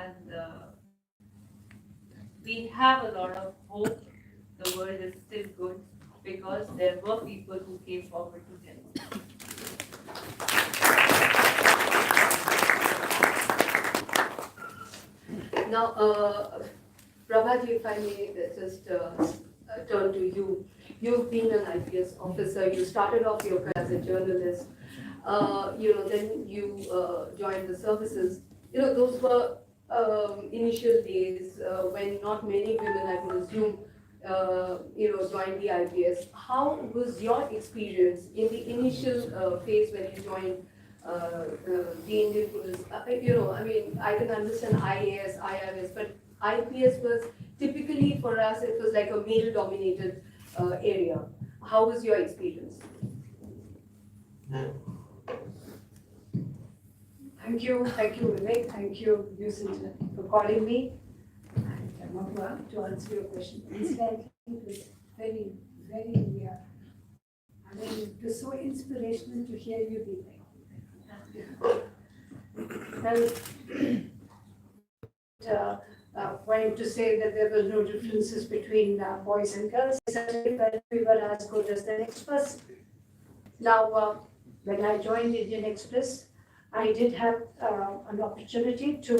and we have a lot of hope. The world is still good because there were people who came forward to help. Now, Prabhat, if I may just turn to you. You've been an IPS officer. You started off your career as a journalist. Then you joined the services. Those were initial days when not many women, I would assume, joined the IPS. How was your experience in the initial phase when you joined the Indian police? I can understand IAS, IRS, but IPS was typically for us, it was like a male-dominated area. How was your experience? Thank you, Vivek. Thank you, Lucinda, for calling me. And Mapua, to answer your question. Incidentally, it was very, very, it was so inspirational to hear you be like. Wanting to say that there were no differences between boys and girls, certainly felt we were as good as the next person. Now, when I joined Indian Express, I did have an opportunity to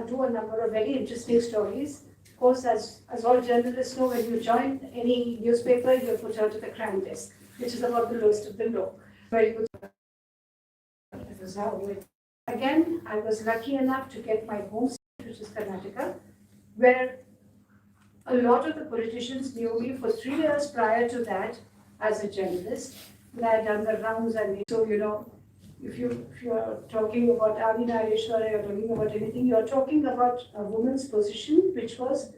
do a number of very interesting stories. Of course, as all journalists know, when you join any newspaper, you're put out to the crime desk, which is about the lowest of the low. Very good. That was how it. Again, I was lucky enough to get my home state, which is Karnataka, where a lot of the politicians knew me for 3 years prior to that as a journalist. And I had done the rounds, and so if you are talking about Adi Nareshwara, you're talking about anything, you're talking about a woman's position which was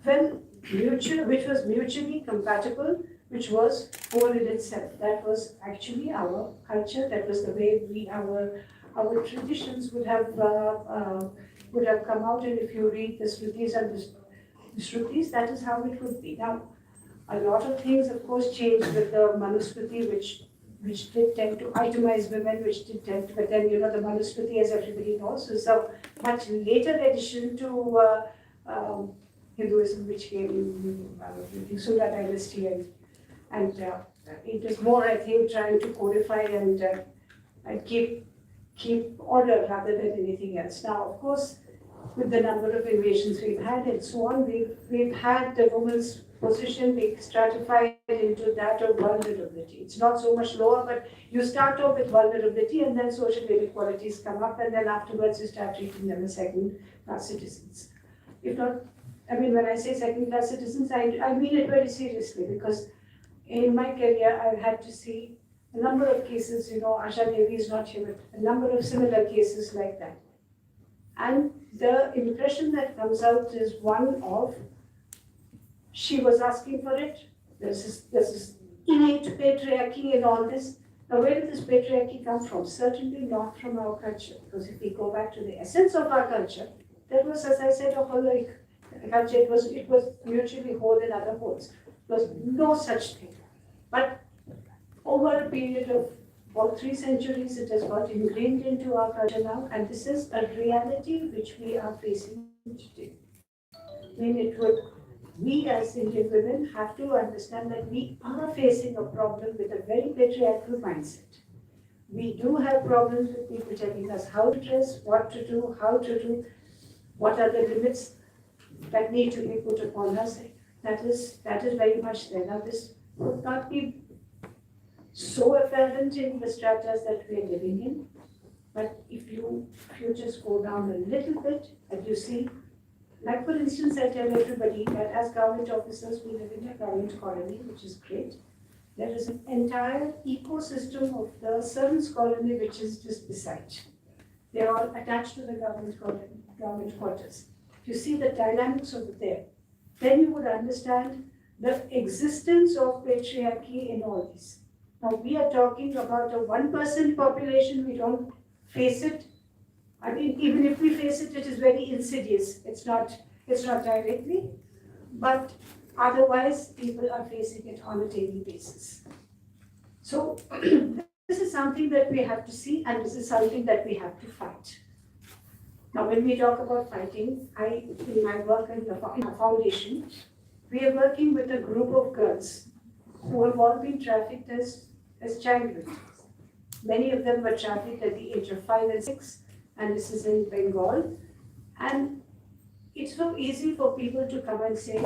which was mutually compatible, which was whole in itself. That was actually our culture. That was the way our traditions would have come out. And if you read the Shrutis and the Shrutis, that is how it would be. Now, a lot of things, of course, changed with the Manusmriti, which did tend to itemize women, which did tend to, but then, the Manusmriti, as everybody knows, is a much later addition to Hinduism, which came in the Sula dynasty, and it is more, I think, trying to codify and keep order rather than anything else. Now, of course, with the number of invasions we've had and so on, we've had the woman's position being stratified into that of vulnerability. It's not so much lower, but you start off with vulnerability and then social inequalities come up, and then afterwards you start treating them as second-class citizens. If not, when I say second-class citizens, I mean it very seriously, because in my career I've had to see a number of cases, Asha Devi is not here, but a number of similar cases like that. And the impression that comes out is one of, she was asking for it. There's this innate patriarchy in all this. Now, where did this patriarchy come from? Certainly not from our culture. Because if we go back to the essence of our culture, that was, as I said, a holic culture. It was mutually whole in other wholes. There was no such thing. But over a period of about 3 centuries, it has got ingrained into our culture now, and this is a reality which we are facing today. We as Indian women have to understand that we are facing a problem with a very patriarchal mindset. We do have problems with people telling us how to dress, what to do, how to do, what are the limits that need to be put upon us. That is very much there. Now, this would not be so apparent in the stratas that we are living in, but if you just go down a little bit and you see, like for instance, I tell everybody that as government officers, we live in a government colony, which is great. There is an entire ecosystem of the servants' colony which is just beside. They are all attached to the government quarters. If you see the dynamics over there, then you would understand the existence of patriarchy in all this. Now, we are talking about a 1% population. We don't face it. Even if we face it, it is very insidious. It's not directly, but otherwise, people are facing it on a daily basis. So, this is something that we have to see, and this is something that we have to fight. Now, when we talk about fighting, in my work in our foundation, we are working with a group of girls who have all been trafficked as child victims. Many of them were trafficked at the age of 5 and 6, and this is in Bengal. And it's so easy for people to come and say,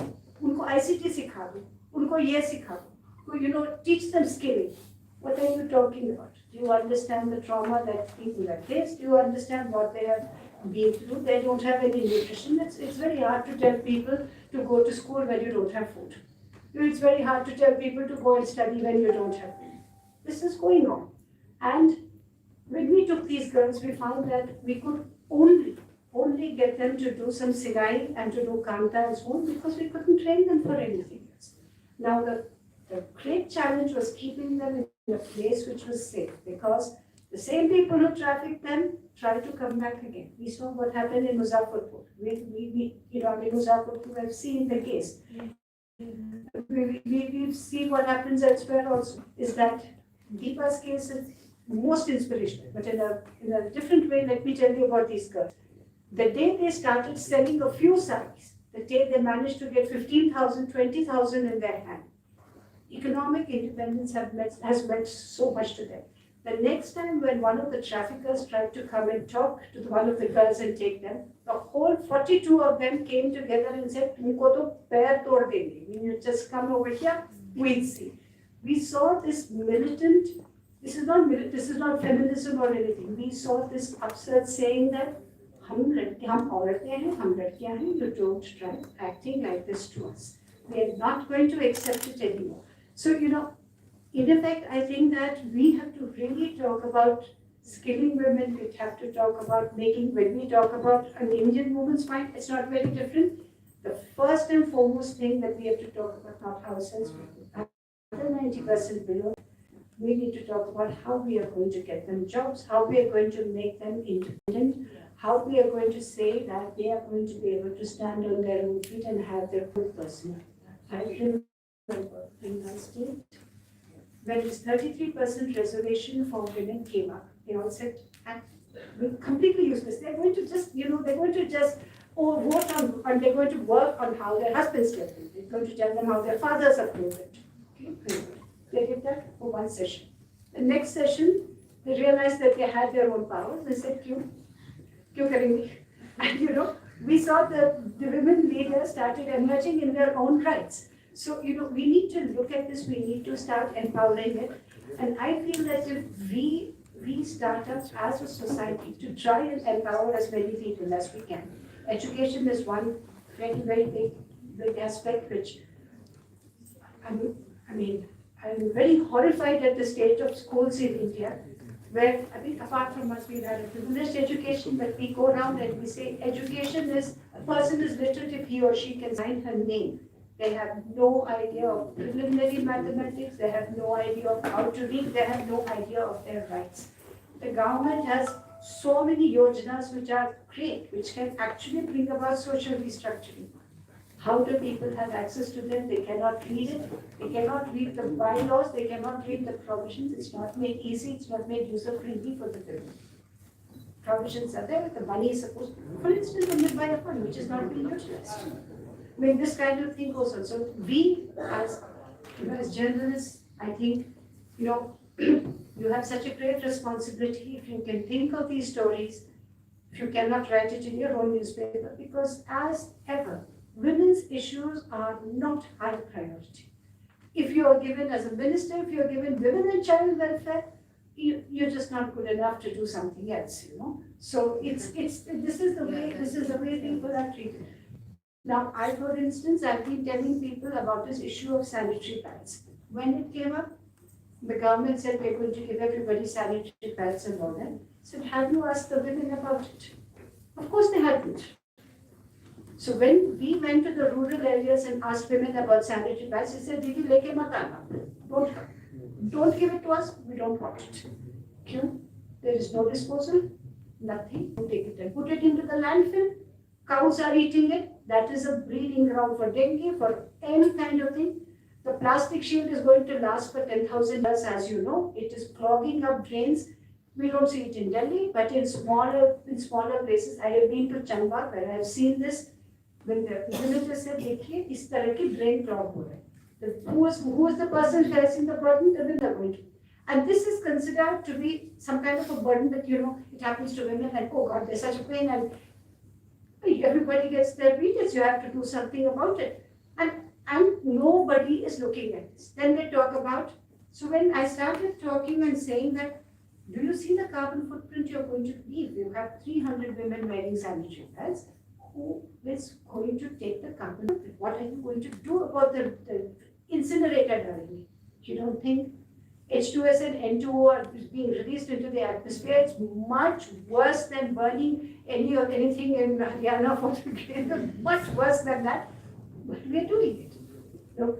"Unko ICT sikha do, unko ye sikha do, teach them skilling." What are you talking about? Do you understand the trauma that people have faced? Do you understand what they have been through? They don't have any nutrition. It's very hard to tell people to go to school when you don't have food. It's very hard to tell people to go and study when you don't have food. This is going on. And when we took these girls, we found that we could only get them to do some silai and to do kanta and so on because we couldn't train them for anything else. Now the great challenge was keeping them in a place which was safe because the same people who trafficked them tried to come back again. We saw what happened in Muzaffarpur. In Muzaffarpur, we've seen the case. We've seen what happens elsewhere also. Is that Deepa's case is most inspirational, but in a different way. Let me tell you about these girls. The day they started selling a few saris, the day they managed to get 15,000, 20,000 in their hand, economic independence has meant so much to them. The next time when one of the traffickers tried to come and talk to one of the girls and take them, the whole 42 of them came together and said, "Tumko to pair tod denge. You just come over here, we'll see." We saw this militant, this is not feminism or anything. We saw this absurd saying that हम औरतें हैं, हम लड़कियां हैं, you don't try acting like this to us. We are not going to accept it anymore. So, in effect, I think that we have to really talk about skilling women. We have to talk about when we talk about an Indian woman's mind, it's not very different. The first and foremost thing that we have to talk about, not ourselves, but other 90% below, we need to talk about how we are going to get them jobs, how we are going to make them independent, how we are going to say that they are going to be able to stand on their own feet and have their own personality. I remember in my state, when this 33% reservation for women came up, they all said, we're completely useless. They're going to just, vote on, and they're going to work on how their husbands get it. They're going to tell them how their fathers approve it. Okay? They did that for one session. The next session, they realized that they had their own powers. They said, "Kyun karenge?" And we saw the women leaders started emerging in their own rights. So, we need to look at this, we need to start empowering it. And I feel that if we start up as a society to try and empower as many people as we can. Education is one very, very big aspect which, I'm very horrified at the state of schools in India, where I think apart from us, we've had a privileged education, but we go around and we say education is, a person is literate if he or she can sign her name. They have no idea of preliminary mathematics, they have no idea of how to read, they have no idea of their rights. The government has so many yojanas which are great, which can actually bring about social restructuring. How do people have access to them? They cannot read it, they cannot read the bylaws, they cannot read the provisions. It's not made easy, it's not made user-friendly for the women. Provisions are there, the money is supposed to, for instance, the Nirbhaya Fund, which is not being utilized. This kind of thing goes on. So we, as journalists, I think, you have such a great responsibility if you can think of these stories, if you cannot write it in your own newspaper, because as ever, women's issues are not high priority. If you are given as a minister, if you are given women and child welfare, you're just not good enough to do something else, So this is the way people are treated. Now, for instance, I've been telling people about this issue of sanitary pads. When it came up, the government said we're going to give everybody sanitary pads and all that. I said, have you asked the women about it? Of course they hadn't. So when we went to the rural areas and asked women about sanitary pads, they said, "Didi, leke mat aana. Don't give it to us, we don't want it." There is no disposal, nothing. You take it and put it into the landfill. Cows are eating it. That is a breeding ground for dengue, for any kind of thing. The plastic shield is going to last for 10,000 years, as you know. It is clogging up drains. We don't see it in Delhi, but in smaller places. I have been to Chamba where I have seen this. When the villagers said, "देखिए इस तरह की brain clot हो रहा है." Who is the person facing the burden? The women are going to. And this is considered to be some kind of a burden that, it happens to women and, oh God, there's such a pain and everybody gets their periods, you have to do something about it. And nobody is looking at this. Then they talk about, so when I started talking and saying that, do you see the carbon footprint you're going to leave? You have 300 women wearing sanitary pads. Who is going to take the carbon footprint? What are you going to do about the incinerator directly? You don't think H2S and N2O are being released into the atmosphere? It's much worse than burning anything in Haryana for much worse than that. But we're doing it. So,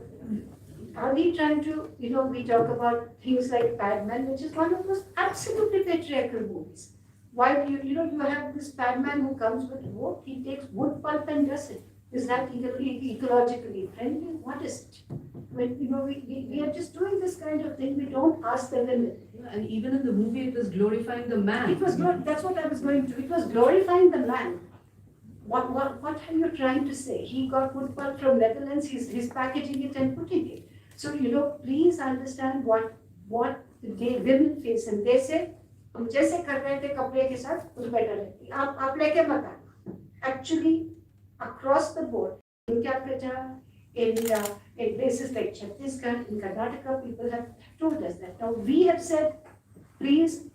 are we trying to, we talk about things like Padman, which is one of those absolutely patriarchal movies. While you have this Padman who comes with wood, he takes wood pulp and does it. Is that ecologically friendly? What is it? When we are just doing this kind of thing, we don't ask the women. And even in the movie, it was glorifying the man. It was that's what I was going to. It was glorifying the man. What are you trying to say? He got wood pulp from Netherlands. He's packaging it and putting it. So please understand what the women face, and they say, हम जैसे कर रहे थे कपड़े के साथ उस better है आप लेके मत आना. Actually, across the board, in Calcutta, in places like Chhattisgarh, in Karnataka, people have told us that. Now we have said, please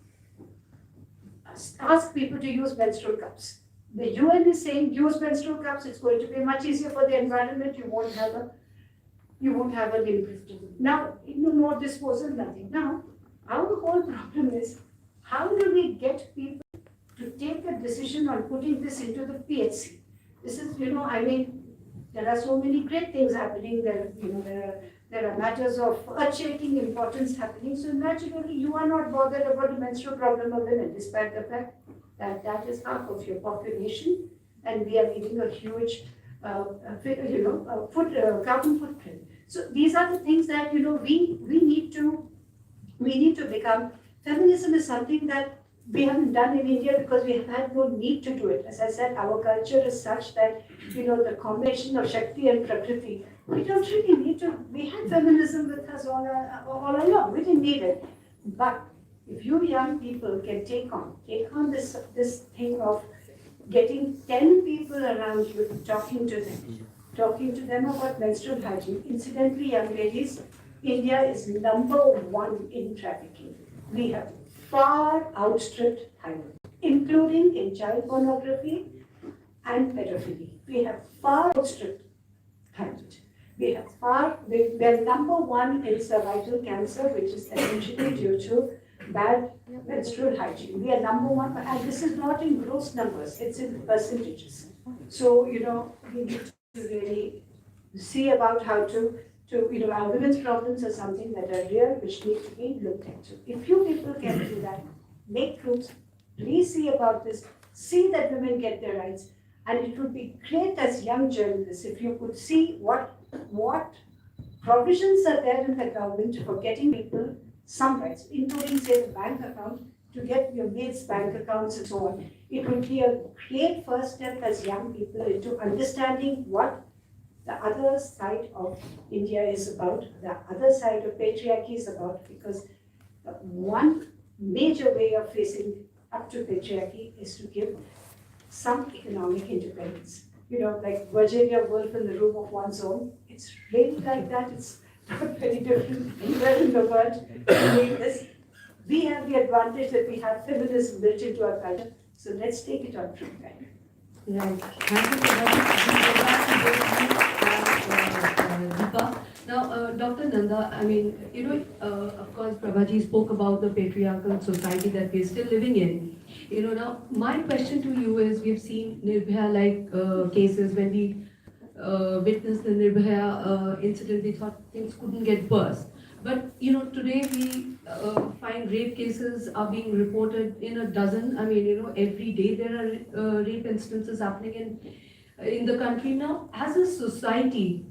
ask people to use menstrual cups. The UN is saying use menstrual cups. It's going to be much easier for the environment. You won't have a limit. Now, no disposal, nothing. Now, our whole problem is, how do we get people to take a decision on putting this into the PHC? This is, there are so many great things happening. There are matters of earth-shaking importance happening. So naturally, you are not bothered about the menstrual problem of women, despite the fact that that is half of your population, and we are leaving a huge, carbon footprint. So these are the things that we need to become. Feminism is something that we haven't done in India because we have had no need to do it. As I said, our culture is such that, the combination of Shakti and Prakriti, we don't really need to. We had feminism with us all along. We didn't need it. But if you young people can take on this thing of getting 10 people around you, talking to them about menstrual hygiene. Incidentally, young ladies, India is #1 in trafficking. We have far outstripped Thailand, including in child pornography and pedophilia. We have far outstripped Thailand. We are #1 in cervical cancer, which is essentially due to bad menstrual hygiene. We are #1, and this is not in gross numbers, it's in percentages. So, we need to really see about how to our women's problems are something that are real, which need to be looked into. If you people can do that, make groups, please see about this, see that women get their rights, and it would be great as young journalists if you could see what provisions are there in the government for getting people some rights, including, say, the bank account, to get your mates' bank accounts and so on. It would be a great first step as young people into understanding what the other side of India is about, the other side of patriarchy is about, because one major way of facing up to patriarchy is to give some economic independence. Like Virginia Woolf in The Room of One's Own, it's really like that. It's not very different anywhere in the world. We have the advantage that we have feminism built into our culture, so let's take it on from there. Right. Thank you for that. Deepa. Now, Dr. Nanda, of course, Prabhaji spoke about the patriarchal society that we're still living in. Now, my question to you is, we've seen Nirbhaya-like cases. When we witnessed the Nirbhaya incident, we thought things couldn't get worse. But, today we find rape cases are being reported in a dozen. Every day there are rape instances happening in the country. Now, as a society,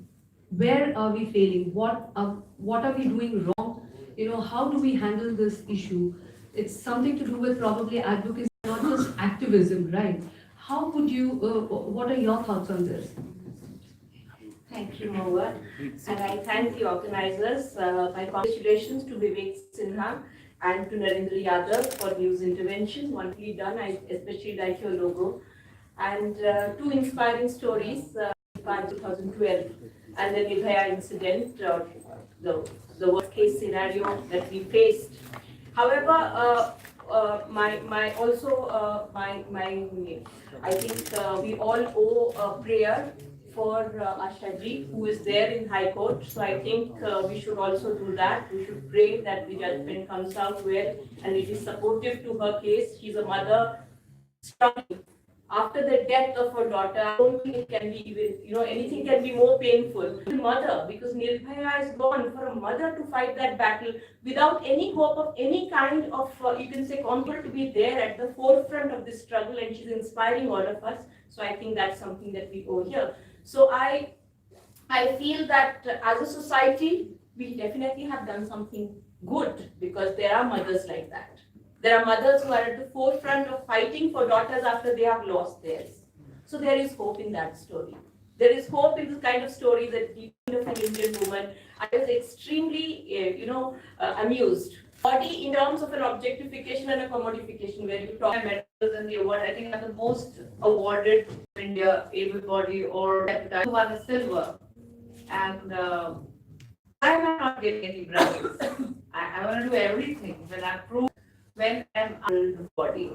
where are we failing? What are we doing wrong? How do we handle this issue? it's something to do with probably advocacy, not just activism, right? How would you, what are your thoughts on this? Thank you, Mawar. And I thank the organizers. My congratulations to Vivek Sinha and to Narendra Yadav for news intervention. Wonderfully done. I especially like your logo. And two inspiring stories by 2012 and the Nirbhaya incident, the worst case scenario that we faced. However, I think we all owe a prayer for Asha ji, who is there in High Court. So I think we should also do that. We should pray that the judgment comes out well and it is supportive to her case. She's a mother struggling after the death of her daughter. I don't think it can be even, anything can be more painful. The mother, because Nirbhaya is gone, for a mother to fight that battle without any hope of any kind of, you can say, comfort, to be there at the forefront of this struggle, and she's inspiring all of us. So I think that's something that we owe here. So I feel that as a society, we definitely have done something good, because there are mothers like that. There are mothers who are at the forefront of fighting for daughters after they have lost theirs. So there is hope in that story. There is hope in this kind of story, that the kind of an Indian woman. I was extremely, amused. Body in terms of an objectification and a commodification, where you talk medals and the award, I think are the most awarded India able body or who won the silver. And I am not getting any bronze. I want to do everything when I prove when I'm under the body.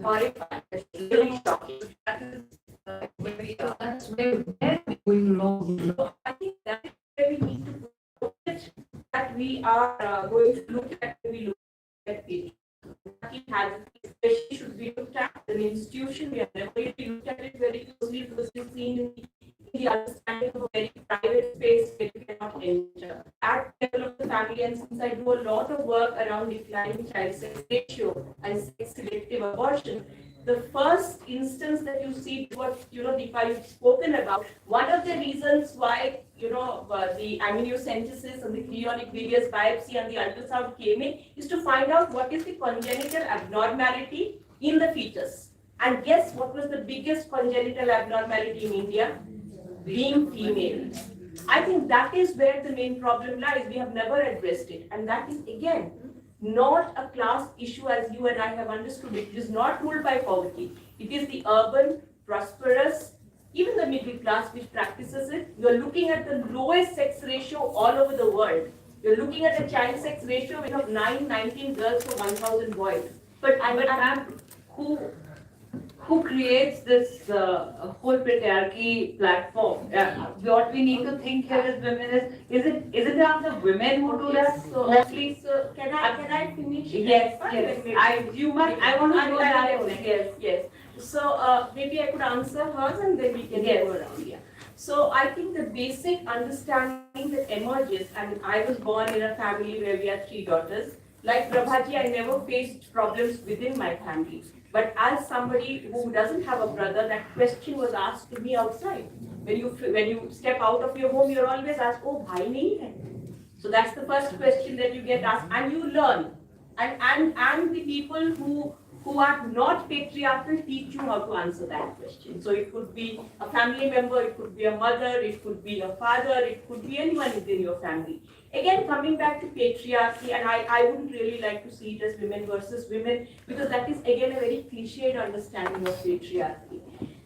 Horrified. It's really shocking. That is That's where we're going wrong. So I think that is where we need to put it, that we are going to look at, we look at it. It has, especially should be looked at as an institution. We have never really looked at it very closely, because we've seen in the understanding of a very private space where you cannot enter. At the level of the family, and since I do a lot of work around declining child sex ratio and sex selective abortion, the first instance that you see, what Deepa, you've spoken about, one of the reasons why the amniocentesis and the chorionic villus biopsy and the ultrasound came in is to find out what is the congenital abnormality in the fetus. And guess what was the biggest congenital abnormality in India? Being female. I think that is where the main problem lies. We have never addressed it, and that is again not a class issue as you and I have understood it. It is not ruled by poverty. It is the urban, prosperous, even the middle class which practices it. You are looking at the lowest sex ratio all over the world. You are looking at a child sex ratio of 19 girls for 1,000 boys. But ma'am, who creates this whole patriarchy platform? What we need to think here as women is it the women who do that? So mostly, so can I finish? Yes. I want to know that. Yes. So maybe I could answer hers and then we can go around. Yeah. So I think the basic understanding that emerges, and I was born in a family where we are 3 daughters. Like Prabhaji, I never faced problems within my family. But as somebody who doesn't have a brother, that question was asked to me outside. When you step out of your home, you're always asked, "Oh, bhai nahi hai?" So that's the first question that you get asked, and you learn. And the people who are not patriarchal teach you how to answer that question. So it could be a family member, it could be a mother, it could be a father, it could be anyone within your family. Again, coming back to patriarchy, and I wouldn't really like to see it as women versus women, because that is again a very cliched understanding of patriarchy.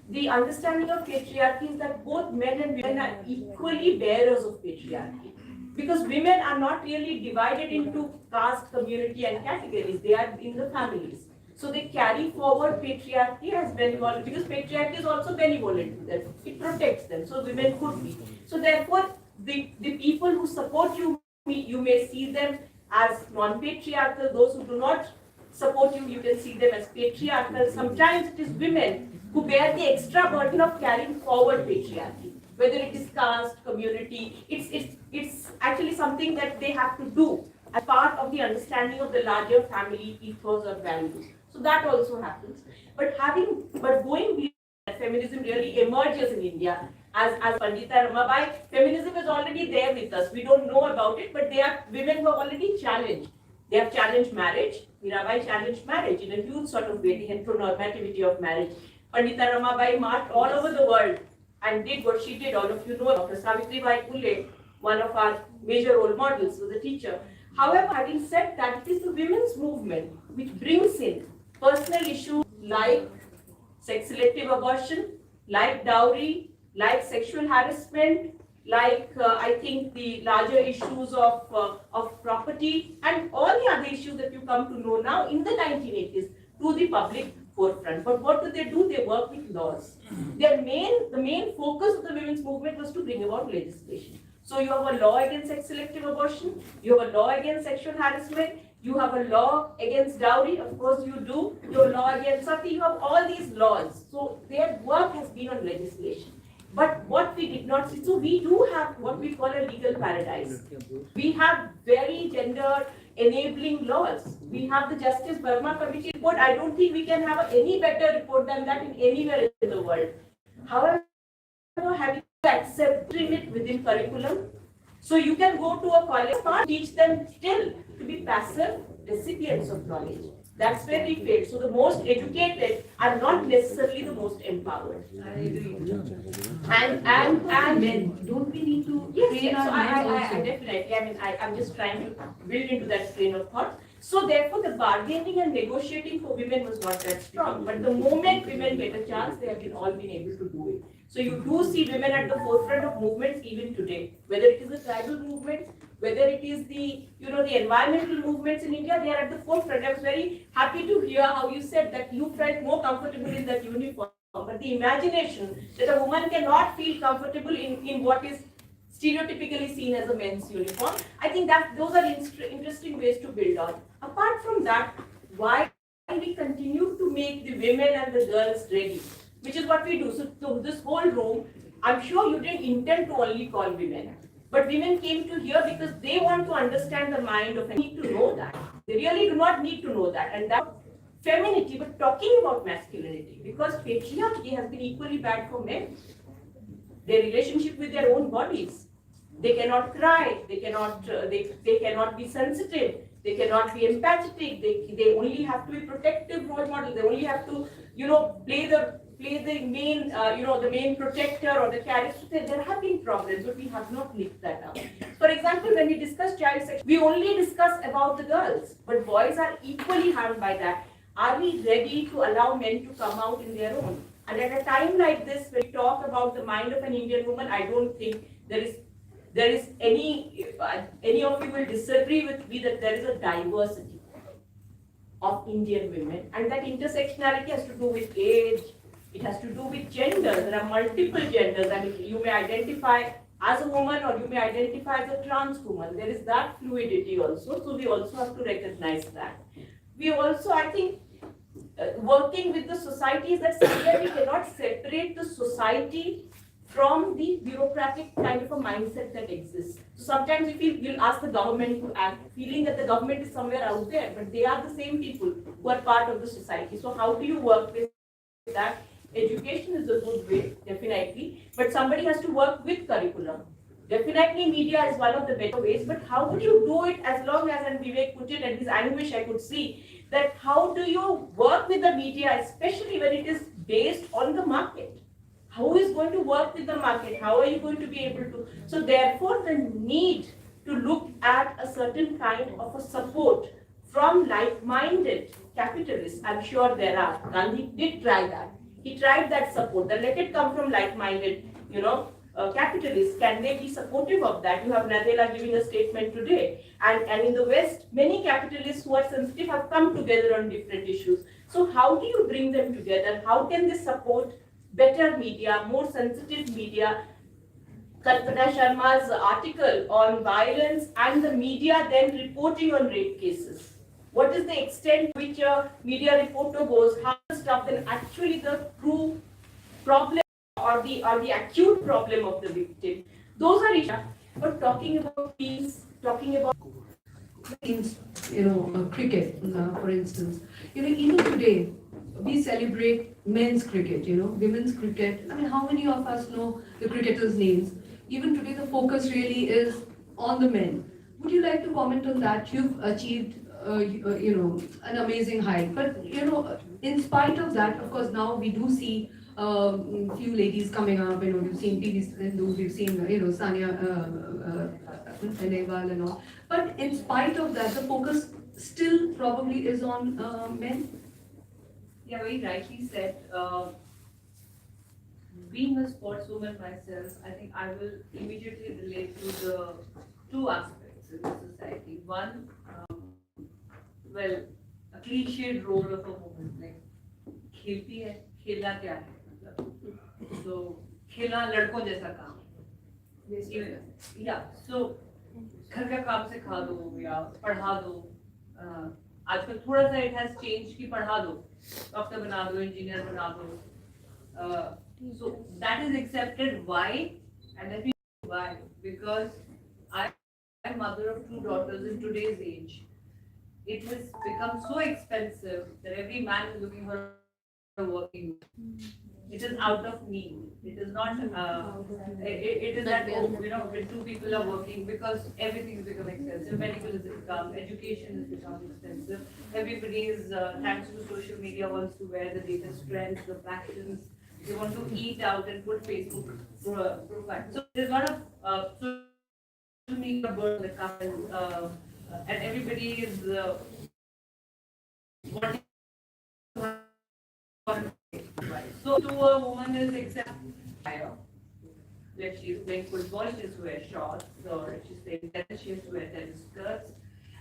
The understanding of patriarchy is that both men and women are equally bearers of patriarchy. Because women are not really divided into caste, community and categories, they are in the families. So they carry forward patriarchy as benevolent, because patriarchy is also benevolent to them. It protects them, so women could be. So therefore, the people who support you, you may see them as non-patriarchal. Those who do not support you, you can see them as patriarchal. Sometimes it is women who bear the extra burden of carrying forward patriarchy. Whether it is caste, community, it's actually something that they have to do as part of the understanding of the larger family ethos or values. So that also happens. But going beyond, feminism really emerges in India. As Pandita Ramabai, feminism is already there with us. We don't know about it, but they are women who are already challenged. They have challenged marriage. Mirabai challenged marriage in a huge sort of way, the heteronormativity of marriage. Pandita Ramabai marched all over the world and did what she did. All of you know Dr. Savitribai Phule, one of our major role models, was a teacher. However, having said that, it is the women's movement which brings in personal issues like sex-selective abortion, like dowry, like sexual harassment, like I think the larger issues of property and all the other issues that you come to know now in the 1980s to the public forefront. But what do? They work with laws. The main focus of the women's movement was to bring about legislation. So you have a law against sex-selective abortion, you have a law against sexual harassment, you have a law against dowry, of course you do, you have a law against sati, you have all these laws. So their work has been on legislation. But what we did not see, so we do have what we call a legal paradise. We have very gender enabling laws. We have the Justice Verma Committee report. I don't think we can have any better report than that in anywhere in the world. However, having to accepting it within curriculum, so you can go to a college and teach them still to be passive recipients of knowledge. That's where we fail. So the most educated are not necessarily the most empowered. I agree. And Men, don't we need to yes, train yes. So our men I also? definitely. I mean, I'm just trying to build into that train of thought. So therefore, the bargaining and negotiating for women was not that strong. But the moment women get a chance, they have all been able to do it. So you do see women at the forefront of movements even today. Whether it is the tribal movement, whether it is the the environmental movements in India, they are at the forefront. I was very happy to hear how you said that you felt more comfortable in that uniform. But the imagination that a woman cannot feel comfortable in what is stereotypically seen as a men's uniform, I think that those are interesting ways to build on. Apart from that, why we continue to make the women and the girls ready, which is what we do. So this whole room, I'm sure you didn't intend to only call women, but women came to here because they want to understand the mind of, and need to know that. They really do not need to know that, and that femininity, but talking about masculinity, because patriarchy has been equally bad for men. Their relationship with their own bodies. They cannot cry, they cannot they cannot be sensitive, they cannot be empathetic, they only have to be protective role model, they only have to, play the main the main protector or the character. There have been problems, but we have not licked that up. For example, when we discuss child sex, we only discuss about the girls, but boys are equally harmed by that. Are we ready to allow men to come out in their own? And at a time like this, when we talk about the mind of an Indian woman, I don't think there is any of you will disagree with me that there is a diversity of Indian women, and that intersectionality has to do with age, it has to do with gender. There are multiple genders, and you may identify as a woman or you may identify as a trans woman. There is that fluidity also, so we also have to recognize that. We also, I think, working with the society is that somewhere we cannot separate the society from the bureaucratic kind of a mindset that exists. So sometimes we'll ask the government to act, feeling that the government is somewhere out there, but they are the same people who are part of the society. So how do you work with that? Education is a good way, definitely, but somebody has to work with curriculum. Definitely media is one of the better ways, but how would you do it as long as, and Vivek put it, and his anguish I could see, that how do you work with the media, especially when it is based on the market? How is going to work with the market? How are you going to be able to? So therefore, the need to look at a certain kind of a support from like-minded capitalists, I'm sure there are. Gandhi did try that. He tried that support, that let it come from like-minded, capitalists. Can they be supportive of that? You have Nadella giving a statement today. And in the West, many capitalists who are sensitive have come together on different issues. So how do you bring them together? How can they support better media, more sensitive media? Kalpana Sharma's article on violence and the media then reporting on rape cases. What is the extent to which a media reporter goes, how the stuff, then actually the true problem or the acute problem of the victim. Those are issues. But talking about peace, talking about cricket, for instance. Even today, we celebrate men's cricket, women's cricket. I mean, how many of us know the cricketers' names? Even today, the focus really is on the men. Would you like to comment on that? You've achieved an amazing height. But, in spite of that, of course, now we do see few ladies coming up, we've seen PV Sindhu, we've seen, Sania Nehwal and all. But in spite of that, the focus still probably is on men. Yeah, very rightly said. Being a sportswoman myself, I think I will immediately relate to the two aspects in the society. One, well, a cliched role of a woman, like खेलती है, खेलना क्या है मतलब, so खेलना लड़कों जैसा काम है. Yeah, so घर का काम सिखा दो या पढ़ा दो. आजकल थोड़ा सा it has changed कि पढ़ा दो, डॉक्टर बना दो, इंजीनियर बना दो. So that is accepted. Why? And let me tell you why. Because I am mother of two daughters in today's age. It has become so expensive that every man is looking for a working. It is out of need. It is not. It is that when two people are working, because everything has become expensive. Medical has become, education has become expensive. Everybody is, thanks to social media, wants to wear the latest trends, the fashions. They want to eat out and put Facebook profile. So there's a lot of social media burn that comes, and everybody is wanting to have. So to a woman is accepted. If she's playing football, she has to wear shorts, or if she's playing tennis, she has to wear tennis skirts,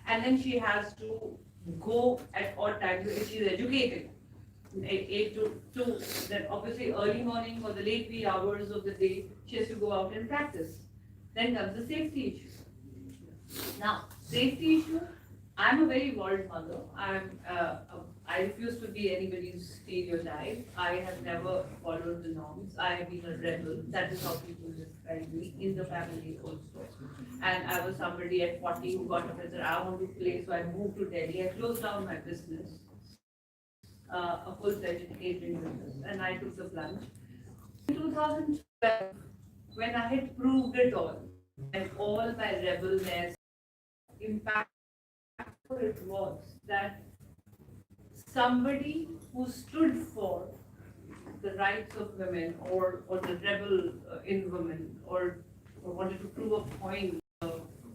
and then she has to go at all times if she's educated. 8 to 2, then obviously early morning or the late wee hours of the day, she has to go out and practice. Then comes the safety issue. Now, safety issue, I'm a very evolved mother. I refuse to be anybody's stereotype. I have never followed the norms. I have been a rebel. That is how people describe me in the family also. And I was somebody at 40 who got up and said, I want to play, so I moved to Delhi. I closed down my business. A full-fledged catering business, and I took the plunge. In 2012, when I had proved it all, and all my rebelness, impact, it was that somebody who stood for the rights of women, or the rebel in women, or wanted to prove a point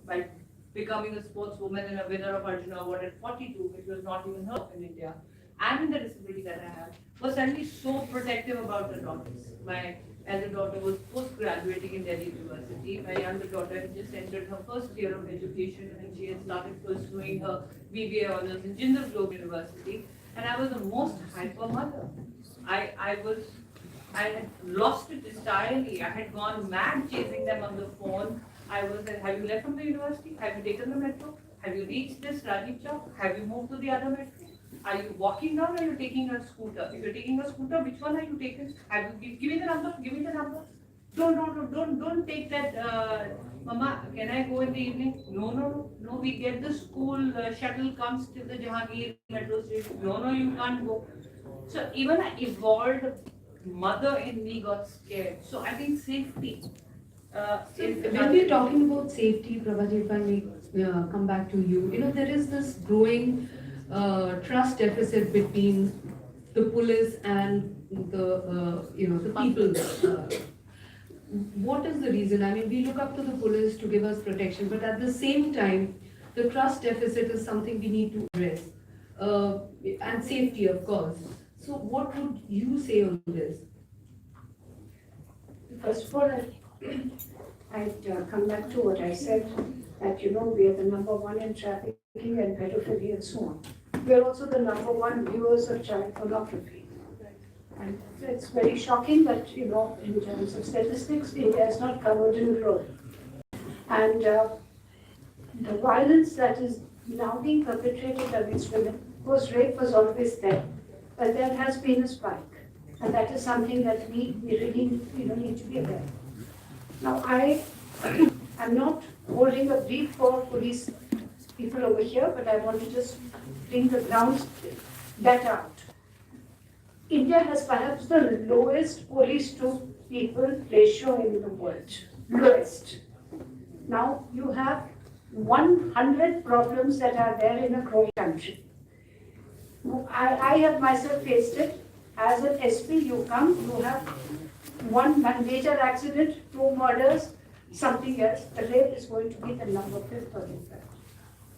by becoming a sportswoman and a winner of Arjuna Award at 42, which was not even heard of in India, and in the disability that I have, was suddenly so protective about her daughters. My elder daughter was post-graduating in Delhi University. My younger daughter had just entered her first year of education, and she had started pursuing her BBA honors in Jindal Globe University. And I was the most hyper mother. I had lost it entirely. I had gone mad chasing them on the phone. I was like, have you left from the university? Have you taken the metro? Have you reached this Rajiv Chowk? Have you moved to the other metro? Are you walking down, or are you taking a scooter? If you're taking a scooter, which one are you taking? Have you give me the number? Give me the number. Don't take that. Mama, can I go in the evening? No. We get the school shuttle comes to the Jahangir metro station. No, you can't go. So even an evolved mother in me got scared. So I think safety. When we're talking about safety, Prabhaji, if I may come back to you, there is this growing trust deficit between the police and the people. What is the reason? I mean, we look up to the police to give us protection, but at the same time, the trust deficit is something we need to address, and safety, of course. So, what would you say on this? First of all, I'd come back to what I said, that we are the number one in trafficking and pedophilia and so on. We are also the number one viewers of child pornography. And it's very shocking that, in terms of statistics, India is not covered in growth. And the violence that is now being perpetrated against women, of course, rape was always there, but there has been a spike. And that is something that we really need to be aware of. Now, I am not holding a brief for police people over here, but I want to just bring the ground data out. India has perhaps the lowest police to people ratio in the world. Lowest. Now, you have 100 problems that are there in a growing country. I have myself faced it. As an SP, you come, you have one major accident, 2 murders, something else. The rape is going to be the number 5th or 5th.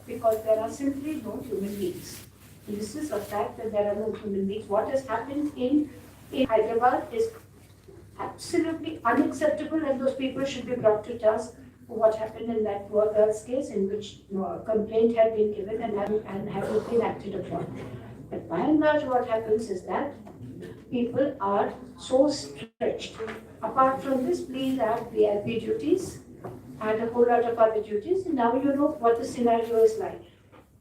Because there are simply no human beings. This is a fact that there are no human beings. What has happened in Hyderabad is absolutely unacceptable, and those people should be brought to task for what happened in that poor girl's case, in which a complaint had been given and hadn't been acted upon. But by and large, what happens is that people are so stretched. Apart from this, please add VIP duties and a whole lot of other duties, and now you know what the scenario is like.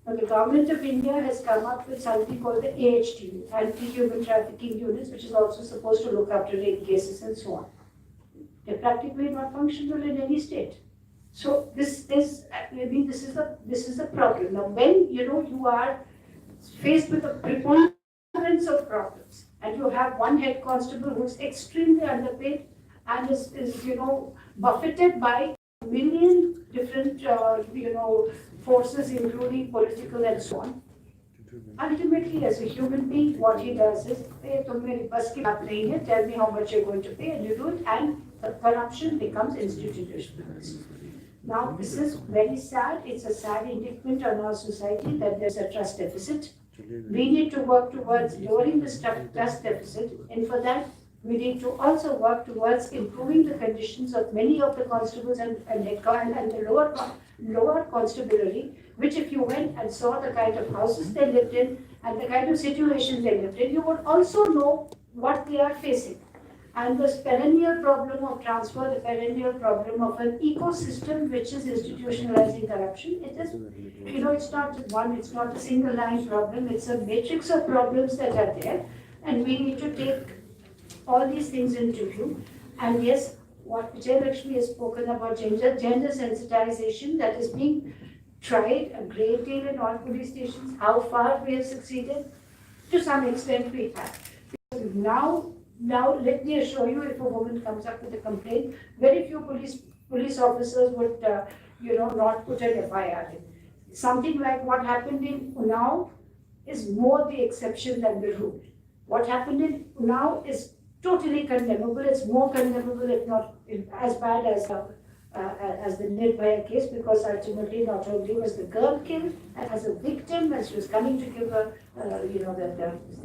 Now, the government of India has come up with something called the AHTU, Anti-Human Trafficking Units, which is also supposed to look after rape cases and so on. They're practically not functional in any state. So this is the problem. Now, when you are faced with a preponderance of problems, and you have one head constable who is extremely underpaid and is buffeted by a million different forces, including political and so on. Ultimately, as a human being, what he does is, tell me how much you're going to pay, and you do it, and the corruption becomes institutionalized. Now, this is very sad. It's a sad indictment on our society that there's a trust deficit. We need to work towards lowering the trust deficit, and for that, we need to also work towards improving the conditions of many of the constables and the lower constabulary, which if you went and saw the kind of houses they lived in and the kind of situations they lived in, you would also know what they are facing. And this perennial problem of transfer, the perennial problem of an ecosystem which is institutionalizing corruption, it is, it's not a single line problem, it's a matrix of problems that are there, and we need to take all these things into view. And yes, what Vijay Lakshmi has spoken about gender sensitization, that is being tried a great deal in all police stations. How far we have succeeded? To some extent we have. Now let me assure you, if a woman comes up with a complaint, very few police officers would not put an FIR in. Something like what happened in Unnao is more the exception than the rule. What happened in Unnao is totally condemnable. It's more condemnable, if not as bad as the Nirbhaya case, because ultimately not only was the girl killed, and as a victim, as she was coming to give her,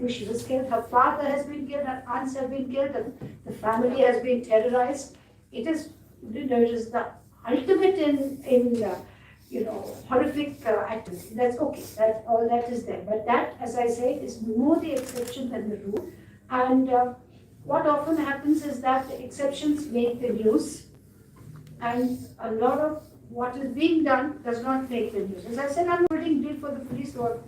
she was killed. Her father has been killed. Her aunts have been killed. The family has been terrorized. It is the ultimate in horrific activity. That's okay. All that is there. But that, as I say, is more the exception than the rule. And what often happens is that the exceptions make the news, and a lot of what is being done does not make the news. As I said, I'm putting deal for the police, or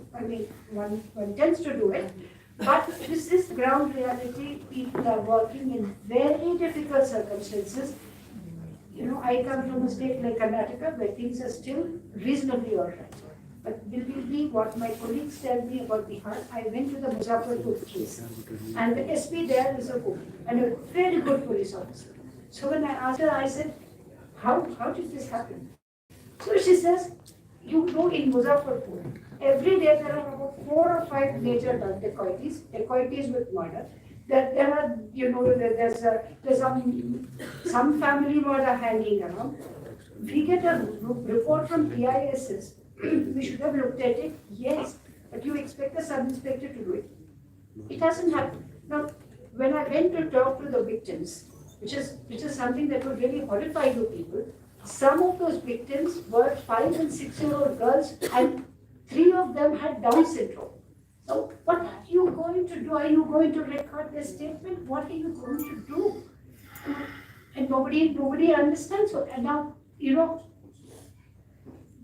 one tends to do it, but this is ground reality. People are working in very difficult circumstances. I come from a state like Karnataka where things are still reasonably all right. But believe me, what my colleagues tell me about Bihar, I went to the Muzaffarpur case, and the SP there is a woman and a very good police officer. So when I asked her, I said, how did this happen? So she says, in Muzaffarpur, every day there are about 4 or 5 major dacoities with murder. There are, there's some family murder hanging around. We get a report from PISs. We should have looked at it, yes, but you expect a sub-inspector to do it. It hasn't happened. Now, when I went to talk to the victims, which is something that would really horrify you people, some of those victims were 5 and 6-year-old girls, and 3 of them had Down syndrome. So what are you going to do? Are you going to record their statement? What are you going to do? And nobody understands what. And now,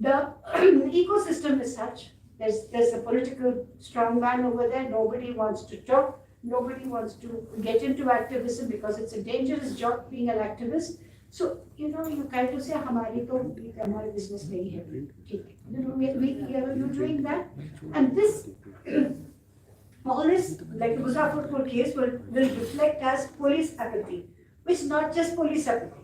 the ecosystem is such. There's a political strongman over there. Nobody wants to talk. Nobody wants to get into activism because it's a dangerous job being an activist. So, you kind of say, hamari business nahi hai. You're doing that. And this, all this, like the Muzaffarpur case, will reflect as police apathy, which is not just police apathy.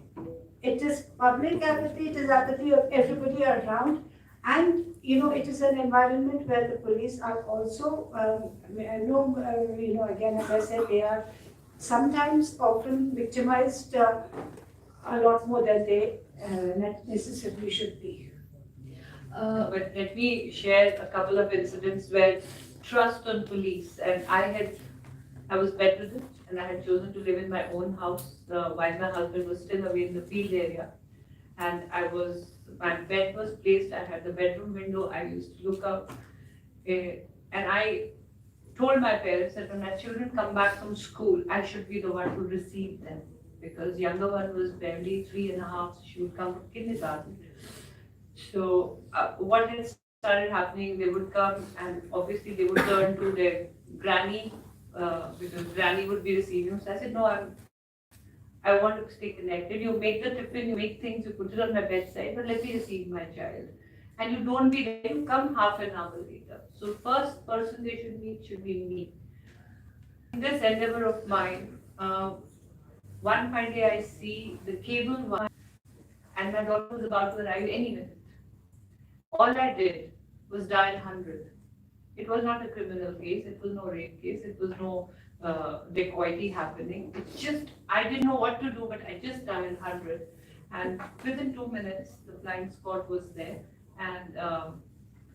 it is public apathy, it is apathy of everybody around. And, it is an environment where the police are also, I know, again, as I said, they are sometimes often victimized a lot more than they necessarily should be. But let me share a couple of incidents where trust on police, and I was bedridden and I had chosen to live in my own house while my husband was still away in the field area. And my bed was placed, I had the bedroom window, I used to look up. And I told my parents that when my children come back from school, I should be the one to receive them. Because younger one was barely 3.5, she would come from kindergarten. So what had started happening, they would come and obviously they would turn to their granny because granny would be receiving. So I said, no, I want to stay connected. You make the tiffin, you make things, you put it on my bedside, but let me receive my child. And you don't be there, you come half an hour later. So first person they should be me. In this endeavor of mine, one fine day I see the cable one and my daughter was about to arrive any minute. All I did was dial 100. It was not a criminal case, it was no rape case, it was no dacoity happening. It's just, I didn't know what to do, but I just dialed 100. And within 2 minutes, the flying squad was there. And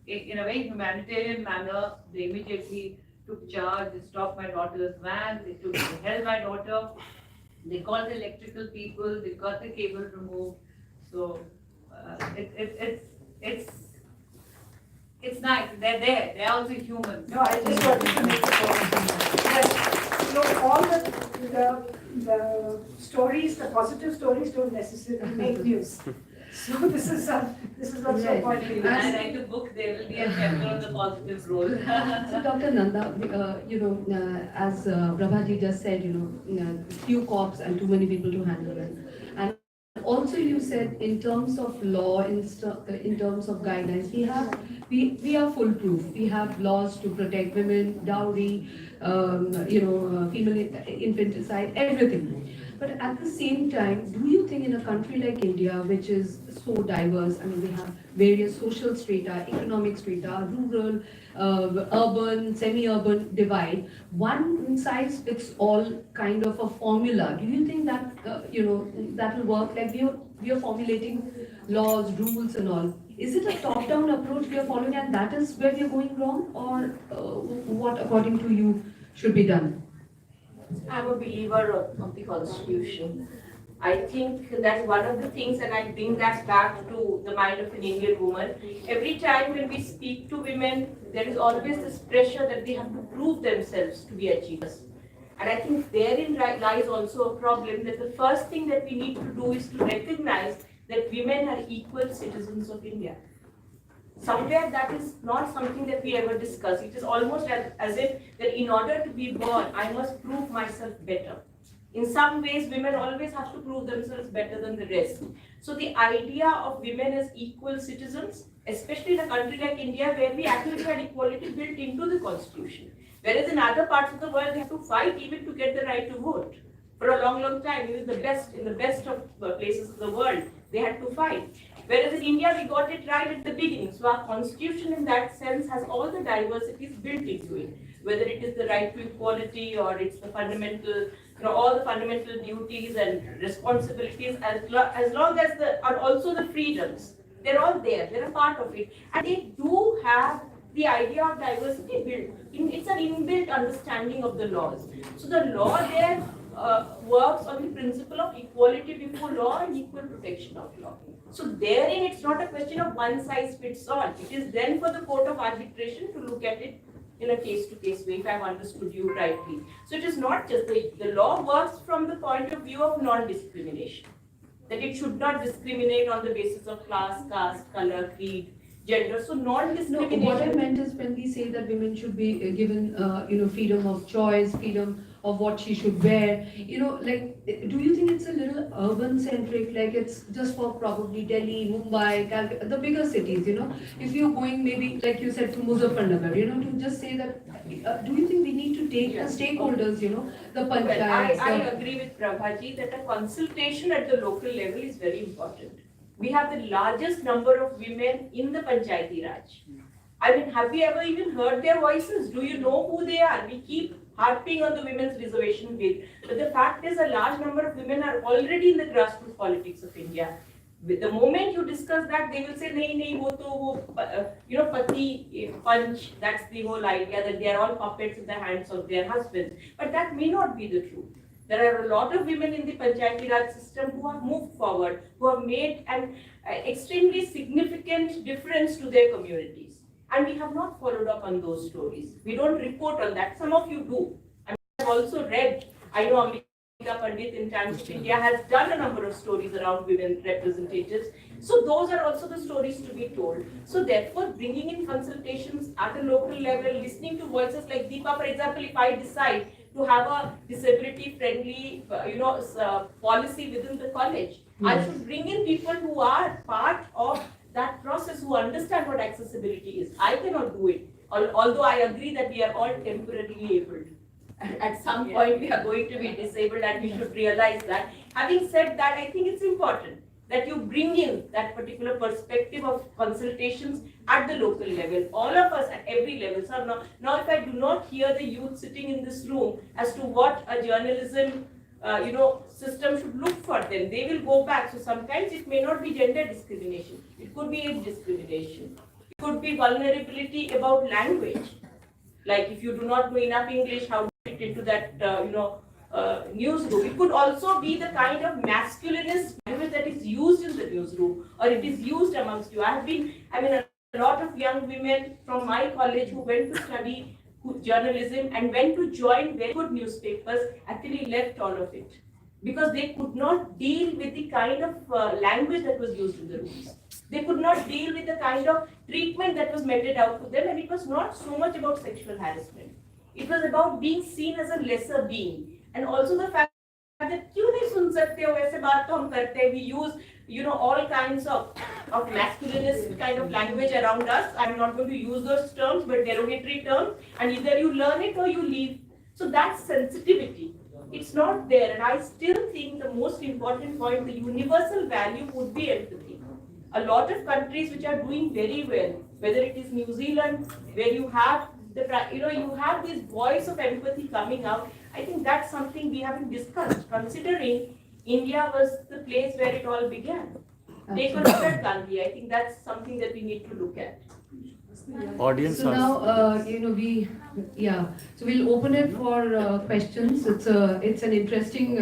in a very humanitarian manner, they immediately took charge, they stopped my daughter's van, they held my daughter, they called the electrical people, they got the cable removed. So it's nice, they're there, they're also human. No, I just wanted to make a point. Yes, all the stories, the positive stories don't necessarily make news. So this is also a point. When I write a book, there will be a chapter on the positive role. So Dr. Nanda, as Prabhaji just said, few cops and too many people to handle it. And also you said in terms of law, in terms of guidelines, we are foolproof. We have laws to protect women, dowry, female infanticide, everything. But at the same time, do you think in a country like India, which is so diverse, I mean, we have various social strata, economic strata, rural, urban, semi-urban divide, one size fits all kind of a formula. Do you think that, that will work? Like we are formulating laws, rules and all. Is it a top-down approach we are following and that is where we are going wrong? Or what, according to you, should be done? I'm a believer of the Constitution. I think that's one of the things, and I bring that back to the mind of an Indian woman. Every time when we speak to women, there is always this pressure that they have to prove themselves to be achievers. And I think therein lies also a problem that the first thing that we need to do is to recognize that women are equal citizens of India. Somewhere that is not something that we ever discuss. It is almost as if that in order to be born, I must prove myself better. In some ways, women always have to prove themselves better than the rest. So the idea of women as equal citizens, especially in a country like India, where we actually had equality built into the constitution. Whereas in other parts of the world, they have to fight even to get the right to vote. For a long, long time, even in the best of places of the world, they had to fight. Whereas in India, we got it right at the beginning. So our constitution in that sense has all the diversities built into it. Whether it is the right to equality or it's the fundamental, all the fundamental duties and responsibilities as long as and also the freedoms. They're all there, they're a part of it. And they do have the idea of diversity built. It's an inbuilt understanding of the laws. So the law there works on the principle of equality before law and equal protection of law. So therein it's not a question of one size fits all. It is then for the court of arbitration to look at it in a case-to-case way, if I've understood you rightly. So it is not just the law works from the point of view of non-discrimination. That it should not discriminate on the basis of class, caste, color, creed, gender. So non-discrimination. No, what I meant is when we say that women should be given, freedom of choice, freedom of what she should wear. You know, like, do you think it's a little urban centric? Like it's just for probably Delhi, Mumbai, Calcutta, the bigger cities, you know? If you're going maybe, like you said, to Muzaffarnagar, you know, to just say that, do you think we need to take the stakeholders, you know, the Well, panchayats? I agree with Prabhaji that a consultation at the local level is very important. We have the largest number of women in the Panchayati Raj. I mean, have we ever even heard their voices? Do you know who they are? We keep harping on the women's reservation bill. But the fact is a large number of women are already in the grassroots politics of India. With the moment you discuss that, they will say, nahi, wo to, you know, pati, punch, that's the whole idea that they are all puppets in the hands of their husbands. But that may not be the truth. There are a lot of women in the Panchayati Raj system who have moved forward, who have made an extremely significant difference to their communities. And we have not followed up on those stories. We don't report on that. Some of you do. And I've also read, I know Amrita Pandit in Times of India has done a number of stories around women representatives. So those are also the stories to be told. So therefore, bringing in consultations at a local level, listening to voices like Deepa, for example, if I decide to have a disability-friendly, policy within the college, I should bring in people who are part of that process, who understand what accessibility is. I cannot do it, although I agree that we are all temporarily abled. At some point, we are going to be disabled, and we should realize that. Having said that, I think it's important that you bring in that particular perspective of consultations at the local level. All of us at every level. So now if I do not hear the youth sitting in this room as to what a journalism system should look for them, they will go back. So sometimes it may not be gender discrimination. It could be age discrimination. It could be vulnerability about language. Like if you do not know enough English, how to fit into that, newsroom. It could also be the kind of masculinist language that is used in the newsroom, or it is used amongst you. A lot of young women from my college who went to study journalism and went to join very good newspapers actually left all of it because they could not deal with the kind of language that was used in the rooms. They could not deal with the kind of treatment that was meted out to them, and it was not so much about sexual harassment. It was about being seen as a lesser being. And also the fact that क्यों नहीं सुन सकते हो ऐसे बात तो हम करते हैं. We use all kinds of masculinist kind of language around us. I'm not going to use those terms, but derogatory terms, and either you learn it or you leave. So that sensitivity, it's not there. And I still think the most important point, the universal value would be empathy. A lot of countries which are doing very well, whether it is New Zealand, where you have you have this voice of empathy coming out. I think that's something we haven't discussed, considering India was the place where it all began. Take a look at Gandhi. I think that's something that we need to look at. Audience. So now, so we'll open it for questions. It's an interesting,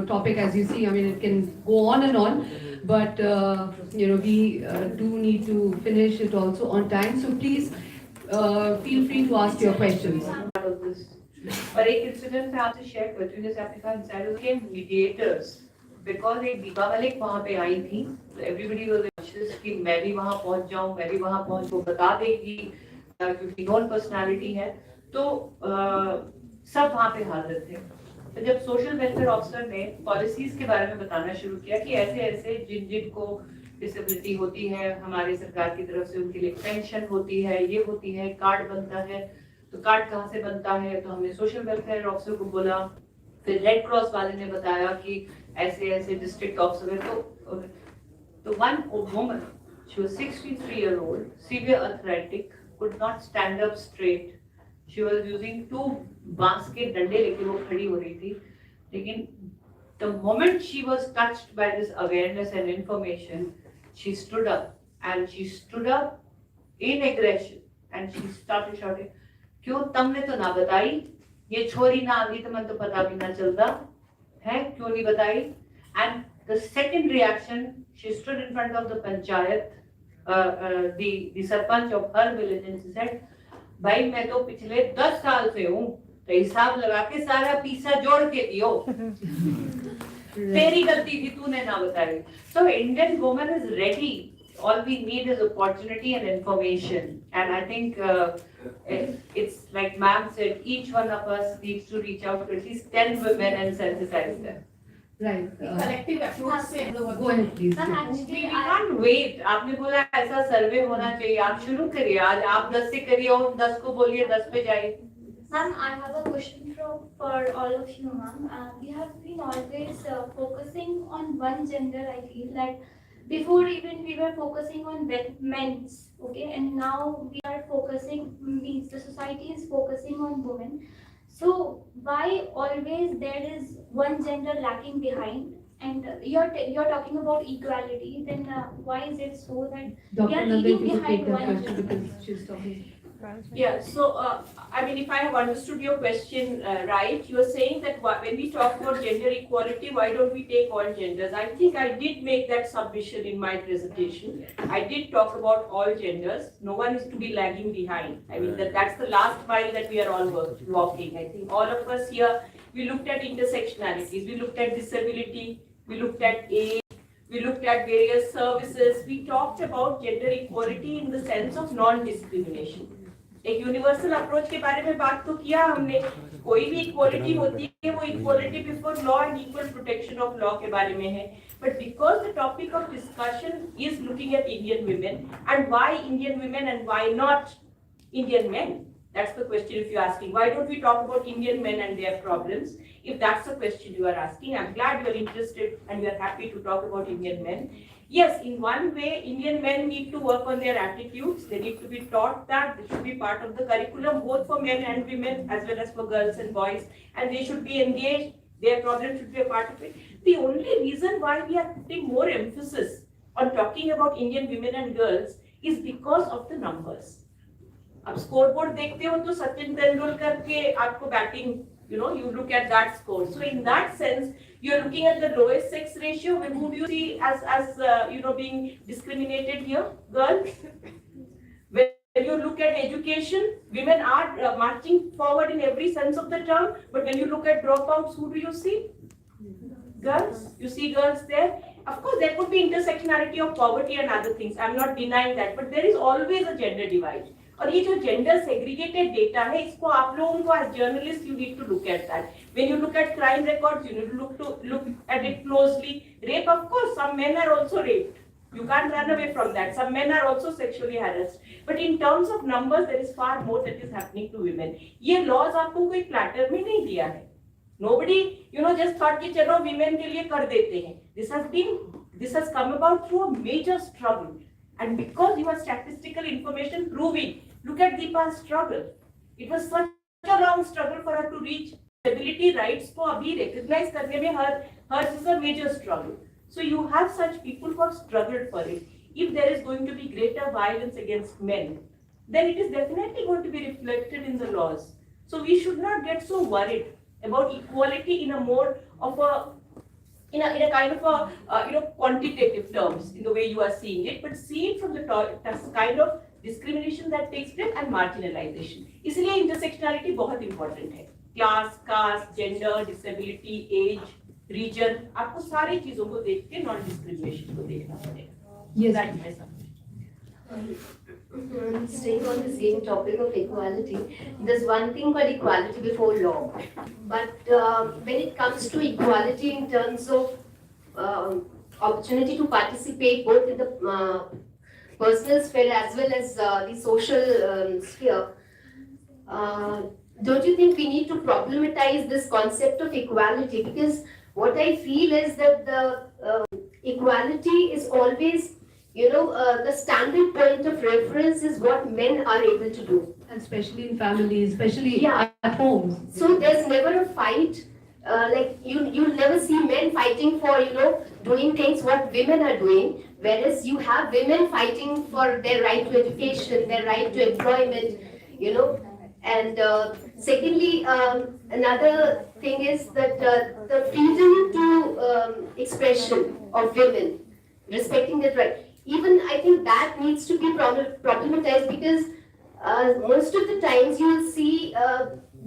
topic, as you see. I mean, it can go on and on, but we do need to finish it also on time. So please feel free to ask your questions. और एक incident मैं आपसे share करती हूँ. जैसे आपने कहा insiders के मीडिएटर्स, बिकॉज एक दीपा मलिक वहाँ पे आई थी, तो एवरीबॉडी वाज एंशियस कि मैं भी वहाँ पहुँच जाऊँ, मैं भी वहाँ पहुँच, वो बता देगी क्योंकि नॉन पर्सनालिटी है, तो सब वहाँ पे हाजिर थे. तो जब सोशल वेलफेयर ऑफिसर ने पॉलिसीज के बारे में बताना शुरू किया कि ऐसे ऐसे जिनको डिसेबिलिटी होती है, हमारी सरकार की तरफ से उनके लिए पेंशन होती है, ये होती है, कार्ड बनता है, तो कार्ड कहाँ से बनता है, तो हमने सोशल वेलफेयर ऑफिसर को बोला. फिर रेड क्रॉस वाले ने बताया कि ऐसे ऐसे डिस्ट्रिक्ट ऑफिसर है. तो one woman, she was 63-year-old, severe arthritic, could not stand up straight. She was using 2 बांस के डंडे लेके वो खड़ी हो रही थी. लेकिन the moment she was touched by this awareness and information, she stood up, and she stood up in aggression, and she started shouting, क्यों तुमने तो ना बताई, ये छोरी ना आती तो मन तो पता भी ना चलता है, क्यों नहीं बताई. And the second reaction, she stood in front of the panchayat, the sarpanch of her village, and she said, भाई मैं तो पिछले 10 साल से हूँ, तो हिसाब लगा के सारा पीसा जोड़ के दियो, तेरी गलती थी तूने ना बताई. So Indian woman is ready. All we need is opportunity and information. And I think It's like ma'am said, each one of us needs to reach out to at least 10 women and sensitize them. Right. collective approach से Go ahead, please. Ma'am, We actually, can't wait. आपने बोला ऐसा सर्वे होना चाहिए, आप शुरू करिए आज, आप 10 से करिए और 10 को बोलिए 10 पे जाइए. Ma'am, I have a question for all of you, ma'am. We have been always focusing on one gender. I feel that before even we were focusing on men's, okay, and now we are focusing, means the society is focusing on women. So why always there is one gender lacking behind? And you're talking about equality. Then why is it so that Dr. are Nanda, if leaving you could take behind that one question gender? because she's talking. Yeah, so I mean, if I have understood your question right, you are saying that when we talk about gender equality, why don't we take all genders? I think I did make that submission in my presentation. I did talk about all genders. No one is to be lagging behind. I mean, that's the last mile that we are all walking. I think all of us here, we looked at intersectionalities, we looked at disability, we looked at age, we looked at various services. We talked about gender equality in the sense of non-discrimination. एक universal approach के बारे में बात तो किया हमने. कोई भी इक्वालिटी होती है वो equality before law and equal protection of law के बारे में है. But because the topic of discussion is looking at Indian women and why Indian women and why not Indian men, that's the question if you're asking. Why don't we talk about Indian men and their problems? If that's the question you are asking, I'm glad you're interested and you're happy to talk about Indian men. Yes, in one way, Indian men need to work on their attitudes. They need to be taught that. They should be part of the curriculum, both for men and women, as well as for girls and boys. And they should be engaged. Their problem should be a part of it. The only reason why we are putting more emphasis on talking about Indian women and girls is because of the numbers. अब scoreboard देखते हो तो सचिन तेंदुलकर के आपको batting, you look at that score. So in that sense, you're looking at the lowest sex ratio. Who do you see as being discriminated here? Girls. When you look at education, women are marching forward in every sense of the term. But when you look at dropouts, who do you see? Girls. You see girls there. Of course, there could be intersectionality of poverty and other things. I'm not denying that. But there is always a gender divide. और ये जो gender segregated data है, इसको आप लोगों को as journalist you need to look at that. When you look at crime records, you need to look at it closely. Rape, of course some men are also raped. You can't run away from that. Some men are also sexually harassed. But in terms of numbers, there is far more that is happening to women. ये laws आपको कोई platter में नहीं दिया है. Nobody, just thought कि चलो women के लिए कर देते हैं. This has come about through a major struggle. And because you have statistical information proving, look at Deepa's struggle. It was such a long struggle for her to reach disability rights को अभी recognize करने में hers is a major struggle. So you have such people who have struggled for it. If there is going to be greater violence against men, then it is definitely going to be reflected in the laws. So we should not get so worried about equality in a more of a in a kind of a quantitative terms in the way you are seeing it, but see it from the kind of discrimination that takes place and marginalization. इसलिए intersectionality बहुत important है. Class, caste, gender, disability, age, region, आपको सारी चीजों को देख के non discrimination को देखना पड़ेगा. Yes. That's my subject. Staying on the same topic of equality, there's one thing called equality before law. But when it comes to equality in terms of opportunity to participate both in the personal sphere as well as the social sphere, don't you think we need to problematize this concept of equality? Because what I feel is that the equality is always the standard point of reference is what men are able to do. And especially in families, especially Yeah. at homes. So there's never a fight, like you'll never see men fighting for, doing things what women are doing. Whereas you have women fighting for their right to education, their right to employment, And secondly, another thing is that the freedom to expression of women, respecting that right. Even I think that needs to be problematized because most of the times you will see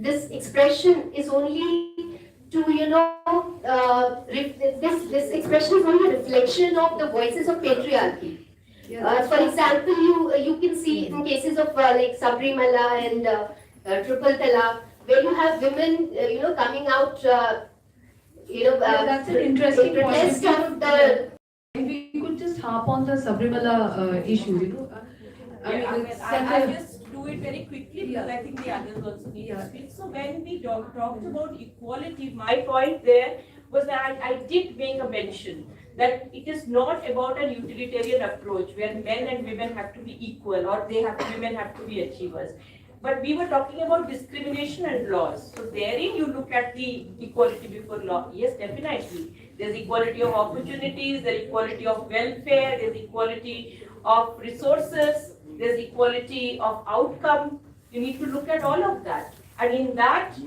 this expression is only to, this expression is only a reflection of the voices of patriarchy. For example, you can see in cases of like Sabrimala and Triple Talaq, where you have women, coming out, That's an interesting point. protest of the. If we could just harp on the Sabrimala issue, it's such I'll a. just do it very quickly because I think the others also need to Yeah. speak. So when we talked about equality, my point there was that I did make a mention that it is not about an utilitarian approach where men and women have to be equal or women have to be achievers. But we were talking about discrimination and laws. So therein you look at the equality before law. Yes, definitely. There's equality of opportunities, there's equality of welfare, there's equality of resources, there's equality of outcome. You need to look at all of that. And in that,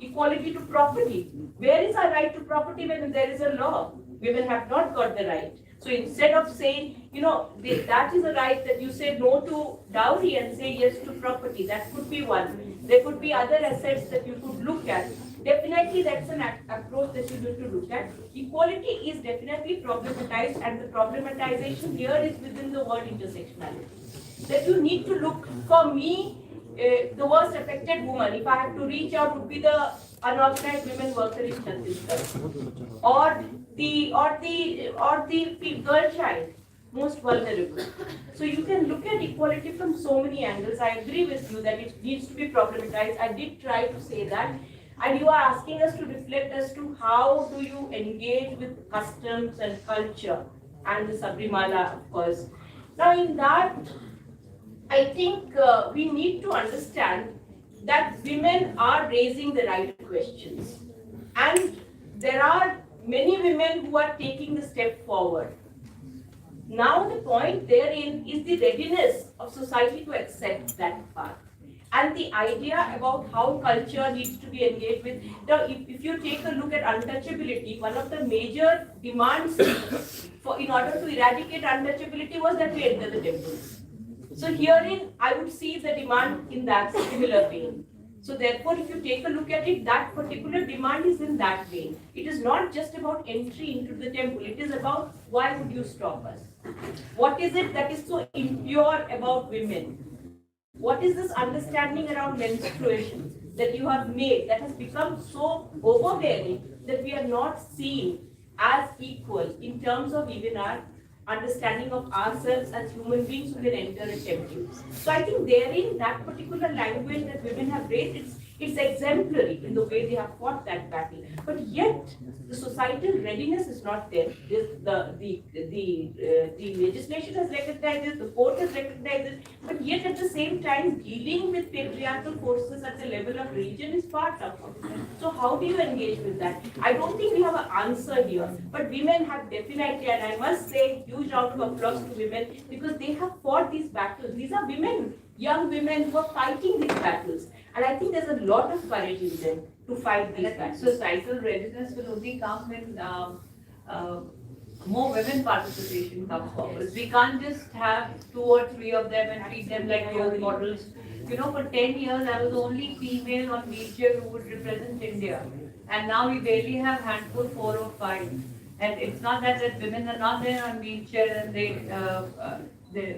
equality to property. Where is our right to property when there is a law? Women have not got the right. So instead of saying, that is a right that you say no to dowry and say yes to property, that could be one. There could be other assets that you could look at. Definitely that's an approach that you need to look at. Equality is definitely problematized, and the problematization here is within the word intersectionality. That you need to look, for me, the worst affected woman, if I have to reach out, would be the unorganized women worker in Chhattisgarh, or the girl child, most vulnerable. So you can look at equality from so many angles. I agree with you that it needs to be problematized. I did try to say that. And you are asking us to reflect as to how do you engage with customs and culture and the Sabrimala, of course. Now in that, I think we need to understand that women are raising the right questions. And there are many women who are taking the step forward. Now the point therein is the readiness of society to accept that path. And the idea about how culture needs to be engaged with. Now, if you take a look at untouchability, one of the major demands in order to eradicate untouchability was that we enter the temples. So herein, I would see the demand in that similar vein. So therefore, if you take a look at it, that particular demand is in that vein. It is not just about entry into the temple. It is about why would you stop us? What is it that is so impure about women? What is this understanding around menstruation that you have made that has become so overbearing that we are not seen as equal in terms of even our understanding of ourselves as human beings who can enter a temple? So I think therein, that particular language that women have raised, it's exemplary in the way they have fought that battle. But yet, the societal readiness is not there. The legislation has recognized it, the court has recognized it, but yet at the same time, dealing with patriarchal forces at the level of region is part of it. So how do you engage with that? I don't think we have an answer here, but women have definitely, and I must say, huge round of applause to women because they have fought these battles. These are women, young women who are fighting these battles. And I think there's a lot of courage in them to fight these battles. Societal readiness will only come when more women participation comes forward. We can't just have 2 or 3 of them and treat them like role models. For 10 years, I was the only female on wheelchair who would represent India. And now we barely have handful 4 or 5. And it's not that women are not there on wheelchair and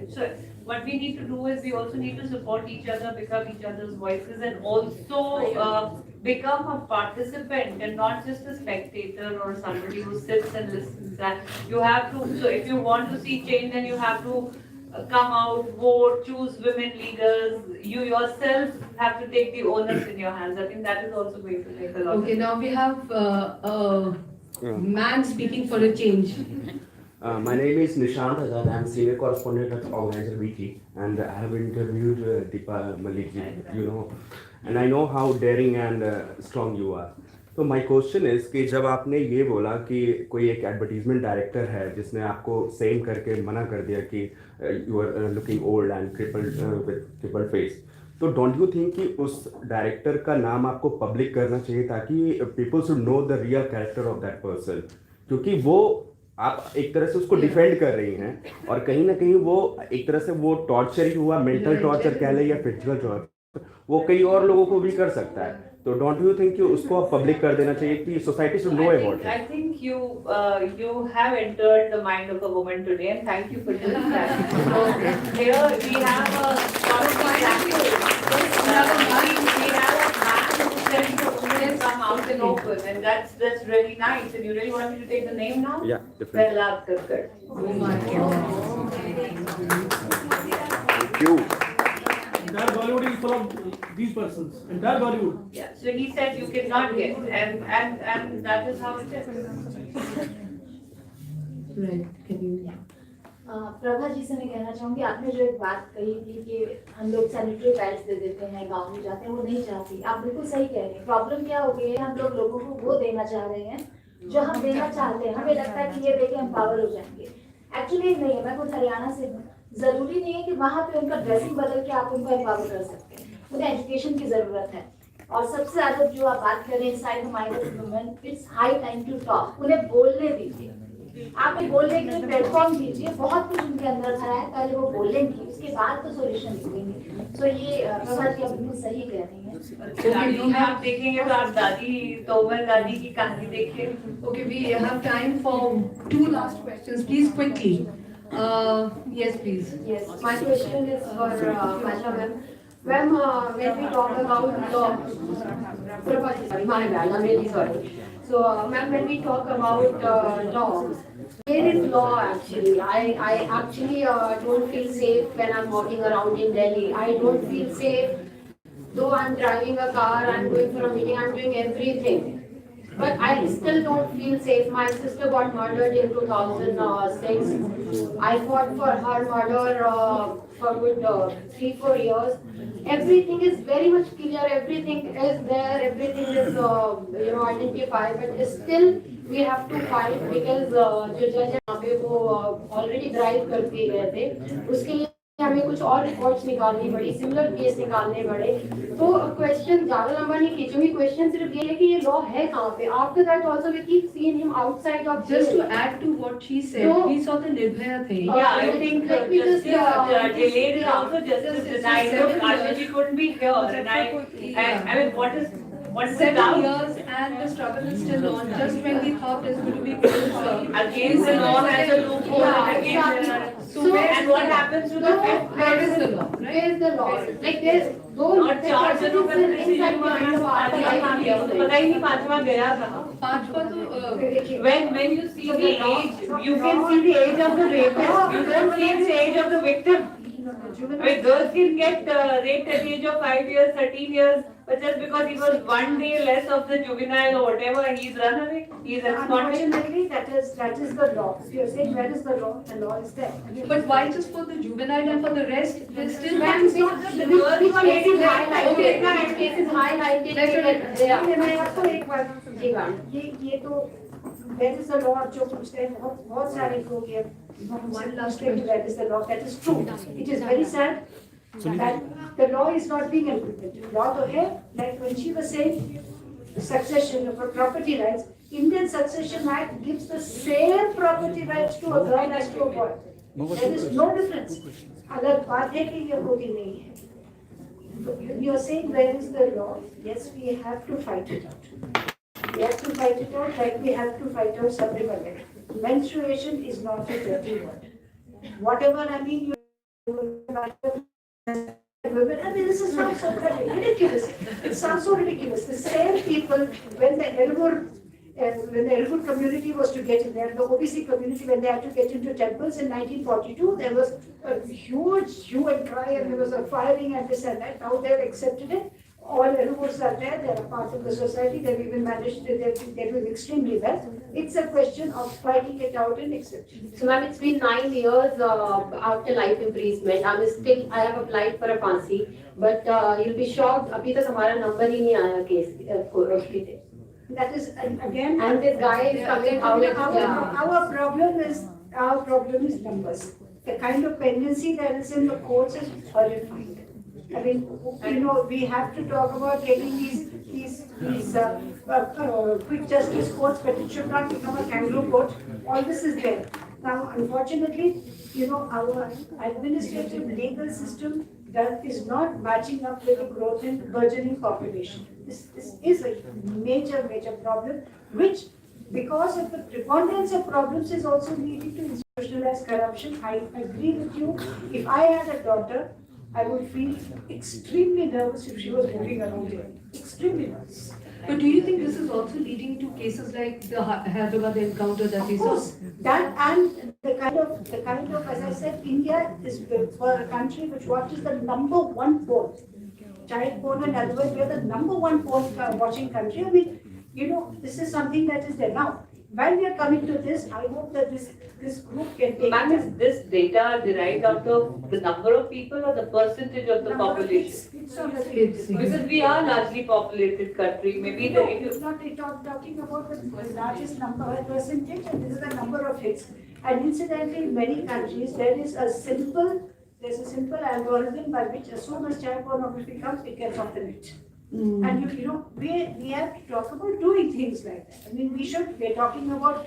so what we need to do is we also need to support each other, become each other's voices, and also become a participant and not just a spectator or somebody who sits and listens. And you have to, so if you want to see change, then you have to come out, vote, choose women leaders. You yourself have to take the onus in your hands. I think that is also going to take a lot. Okay, now we have a man speaking for a change. My name is Nishant Azad. I am senior correspondent at Organizer Weekly, and I have interviewed Deepa Malik, and I know how daring and strong you are. So my question is कि जब आपने ये बोला कि कोई एक advertisement director है जिसने आपको सेम करके मना कर दिया कि you are looking old and crippled face, तो डोंट यू थिंक कि उस डायरेक्टर का नाम आपको पब्लिक करना चाहिए ताकि people should know the real character of that person, क्योंकि वो आप एक तरह से उसको डिफेंड कर रही हैं और कहीं ना कहीं वो एक तरह से वो टॉर्चर ही हुआ, मेंटल टॉर्चर कह लें या फिजिकल टॉर्चर, वो कई और लोगों को भी कर सकता है. तो डोंट यू थिंक कि उसको अब पब्लिक कर देना चाहिए कि society should know about I think you have entered the mind of a woman today, and thank you for doing that. So here we have a lot of examples. We have a man who sends a woman come out and open, and that's really nice. And you really want me to take the name now? या different Prahlad Kakkar. Oh my God. Thank you Entire Bollywood is full of these persons. Entire Bollywood. Yeah, so he said you cannot get, and that is how it is. Right, can you? Prabha ji से मैं कहना चाहूंगी, आपने जो एक बात कही थी कि हम लोग सैनिटरी पैड्स दे देते हैं, गाँव में जाते हैं, वो नहीं चाहती। आप बिल्कुल सही कह रहे हैं। प्रॉब्लम क्या हो गई है, हम लोग लोगों को वो देना चाह रहे हैं जो हम देना चाहते हैं। हमें लगता है कि ये देके हम पावर हो जाएंगे। एक्चुअली नहीं है। मैं खुद हरियाणा से हूँ। जरूरी नहीं है कि वहाँ पे उनका ड्रेसिंग बदल के आप उनको एम्पावर कर सकते हैं। उन्हें एजुकेशन की जरूरत है। और सबसे ज्यादा जो आप बात करें inside the mind of women, it's high time to talk. उन्हें बोलने दीजिए। आप बोलने के लिए प्लेटफॉर्म दीजिए। बहुत कुछ उनके अंदर भरा है, पहले वो बोलेंगी, उसके बाद तो सॉल्यूशन निकलेंगे। तो ये प्रभा जी आप बिल्कुल सही कह रही हैं। खिलाड़ियों में आप देखेंगे तो आप दादी तोमर दादी की कहानी देखिए। Okay, we have time for two last questions, please quickly. Yes, please. Yes, my question is for Masha ma'am. When we talk about sorry, my bad, I'm really sorry. So ma'am, when we talk about law, where is law actually? I actually don't feel safe when I'm walking around in Delhi. I don't feel safe though I'm driving a car, I'm going for a meeting, I'm doing everything. But I still don't feel safe. My sister got murdered in 2006. I fought for her murder for good 3-4 years. Everything is very much clear. Everything is there. Everything is identified. But still we have to fight because जो जज यहाँ पे वो already drive करके गए थे, उसके लिए हमें कुछ और रिकॉर्ड्स निकालनी पड़ी, सिमिलर केस निकालने पड़े। तो क्वेश्चन ज्यादा लंबा नहीं खींचूंगी। क्वेश्चन सिर्फ ये है कि ये लॉ है कहाँ पे। After that also we keep seeing him outside of Just to add to what she said, So- we saw the Nirbhaya thing. Yeah, I think Let me just, delayed is also justice just denied. 7 Look, Asha ji couldn't be here, and I mean, what is the 7 doubt? years and the struggle is still on. Just when we thought it's going to be closer. Against the law has a loophole, Yeah, and against the. So And what happens to the fifth Where is the person? law, right? Where is the law? Like there's दो और 4 जनों का decision हुआ, पता ही नहीं पांचवा गया कहाँ। पांचवा तो When you see the age, you can see the age of the rapist. You don't see the age of the victim. I mean, girls can get raped at the age of 5 years, 13 years, but just because he was one day less of the juvenile or whatever, he's run away. He's absconded. Unfortunately, that is the law. If you're saying where is the law is there. But why just for the juvenile and for the rest, there's still Ma'am, It's not which the which case is highlighted? Okay. Which case is highlighted? मैं आपको एक बात जी ma'am. ये तो there is the law जो पूछते हैं बहुत सारे लोग ये one last thing that is the law that is true. It is very sad that the law is not being implemented. Law तो है, like when she was saying succession of property rights, Indian Succession Act gives the same property rights to a girl as to a boy. There is no difference. अलग बात है कि ये होती नहीं है. You are saying where is the law? Yes, we have to fight it out. We have to fight it out like we have to fight out Sabrimala. Menstruation is not a dirty word. Whatever I mean, this is not so ridiculous. It sounds so ridiculous. The same people, when the Elgur community was to get in there, the OBC community, when they had to get into temples in 1942, there was a huge hue and cry and there was a firing and this and that. Now they have accepted it. All Elgurs are there, they are part of the society, they've even managed, they're doing extremely well. It's a question of fighting it out and accepting it. So ma'am, it's been 9 years after life imprisonment. I have applied for a fancy, but you'll be shocked. अभी तक हमारा number ही नहीं आया case That is, again. And this guy is coming out. Our problem is numbers. The kind of pendency that is in the courts is horrifying. I mean, we have to talk about getting these quick justice courts, but it should not become a kangaroo court. All this is there. Now, unfortunately, our administrative legal system that is not matching up with the growth in burgeoning population. This is a major problem, which because of the preponderance of problems is also leading to institutionalized corruption. I agree with you. If I had a daughter, I would feel extremely nervous if she was moving around here. Extremely nervous. But do you think this is also leading to cases like the Hyderabad encounter that we Of saw? course, that and the kind of, as I said, India is for a country which watches the #1 porn. Child porn and otherwise, we are the #1 porn watching country. I mean, this is something that is there now. When we are coming to this, I hope that this group can take. Ma'am, is this data derived out of the number of people or the percentage of the population? It's on the Because we are largely populated country, maybe No, if you it's not talking about the largest number percentage, and this is the number of hits. And incidentally, in many countries, there's a simple algorithm by which as soon as child pornography comes, it gets off the net. And we have to talk about doing things like that. I mean, we're talking about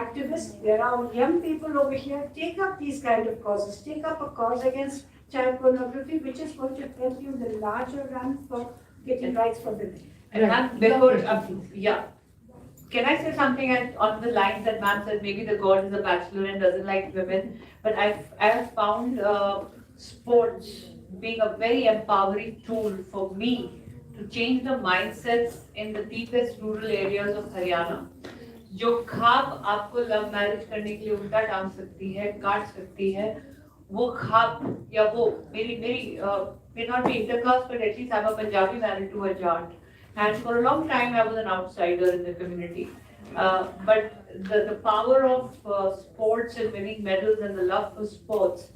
activists, there are young people over here, take up these kind of causes, take up a cause against child pornography, which is going to help you in the larger run for getting rights for women. And ma'am, before, yeah. Can I say something on the lines that ma'am said, maybe the God is a bachelor and doesn't like women, but I have found sports being a very empowering tool for me to change the mindsets in the deepest rural areas of Haryana. जो खाब आपको love marriage करने के लिए उल्टा टांग सकती है, काट सकती है, वो खाब या वो मेरी may not be intercaste, but at least I'm a Punjabi married to a Jat, and for a long time I was an outsider in the community. But the power of sports and winning medals and the love for sports,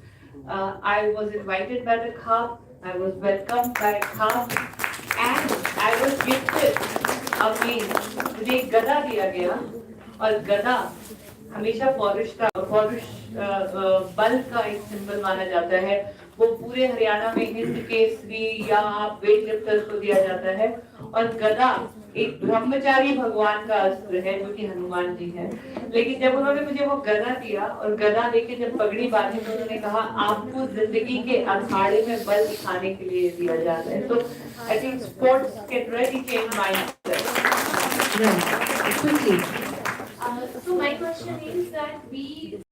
I was invited by the Khab, I was welcomed by Khab, and I was gifted again. मुझे एक गदा दिया गया और गदा हमेशा पौरुष बल का एक सिंबल माना जाता है. वो पूरे हरियाणा में हिंद केसरी या वेट लिफ्टर्स को दिया जाता है, और गदा एक ब्रह्मचारी भगवान का अस्त्र है जो कि हनुमान जी है. लेकिन जब उन्होंने मुझे वो गदा दिया और गदा लेके जब पगड़ी बांधी तो उन्होंने कहा आपको जिंदगी के अखाड़े में बल दिखाने के लिए दिया जाता है. तो I think sports can really change mindset. So my question is that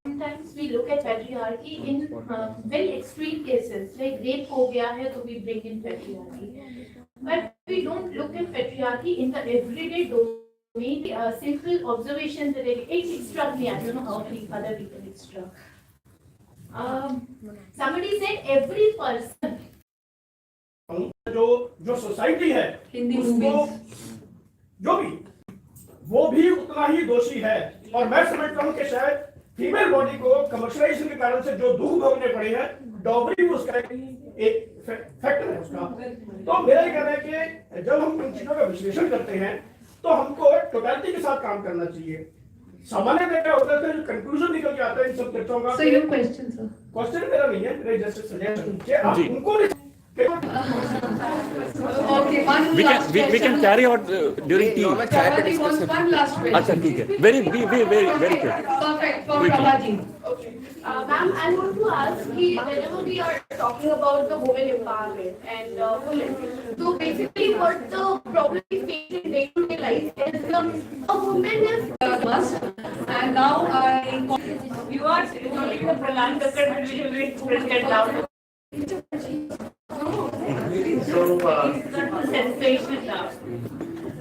sometimes we look at patriarchy in very extreme cases, like rape हो गया है तो we bring in patriarchy, but we don't look at patriarchy in the everyday domain. Simple observations that it struck me. I don't know how many other people it struck. Somebody said every person. जो society है हिंदी उसको movies जो भी वो भी उतना ही दोषी है. और मैं समझता हूँ कि शायद फीमेल बॉडी को कमर्शियलाइजेशन के कारण से जो दुख भोगने पड़े हैं, डॉबरी उसका एक फैक्टर है उसका. तो मेरा ये कहना है कि जब हम इन चीजों का विश्लेषण करते हैं तो हमको टोटलिटी के साथ काम करना चाहिए. सामान्य में क्या होता है, जो कंक्लूजन निकल के आता है इन सब चर्चाओं का. So your question, sir. Question मेरा नहीं है, मेरा जस्ट सजेशन कि आप उनको Okay, one last question. we can carry out during tea. Prabhaji wants one last question. अच्छा ठीक है. Very quick. Perfect for Prabhaji. Ma'am, I want to ask कि whenever we are talking about the women empowerment and women, so basically what the problem is facing day to day life is a woman is Must. And now You are only the Pralan Kakkad will be printed down. So, sensation now.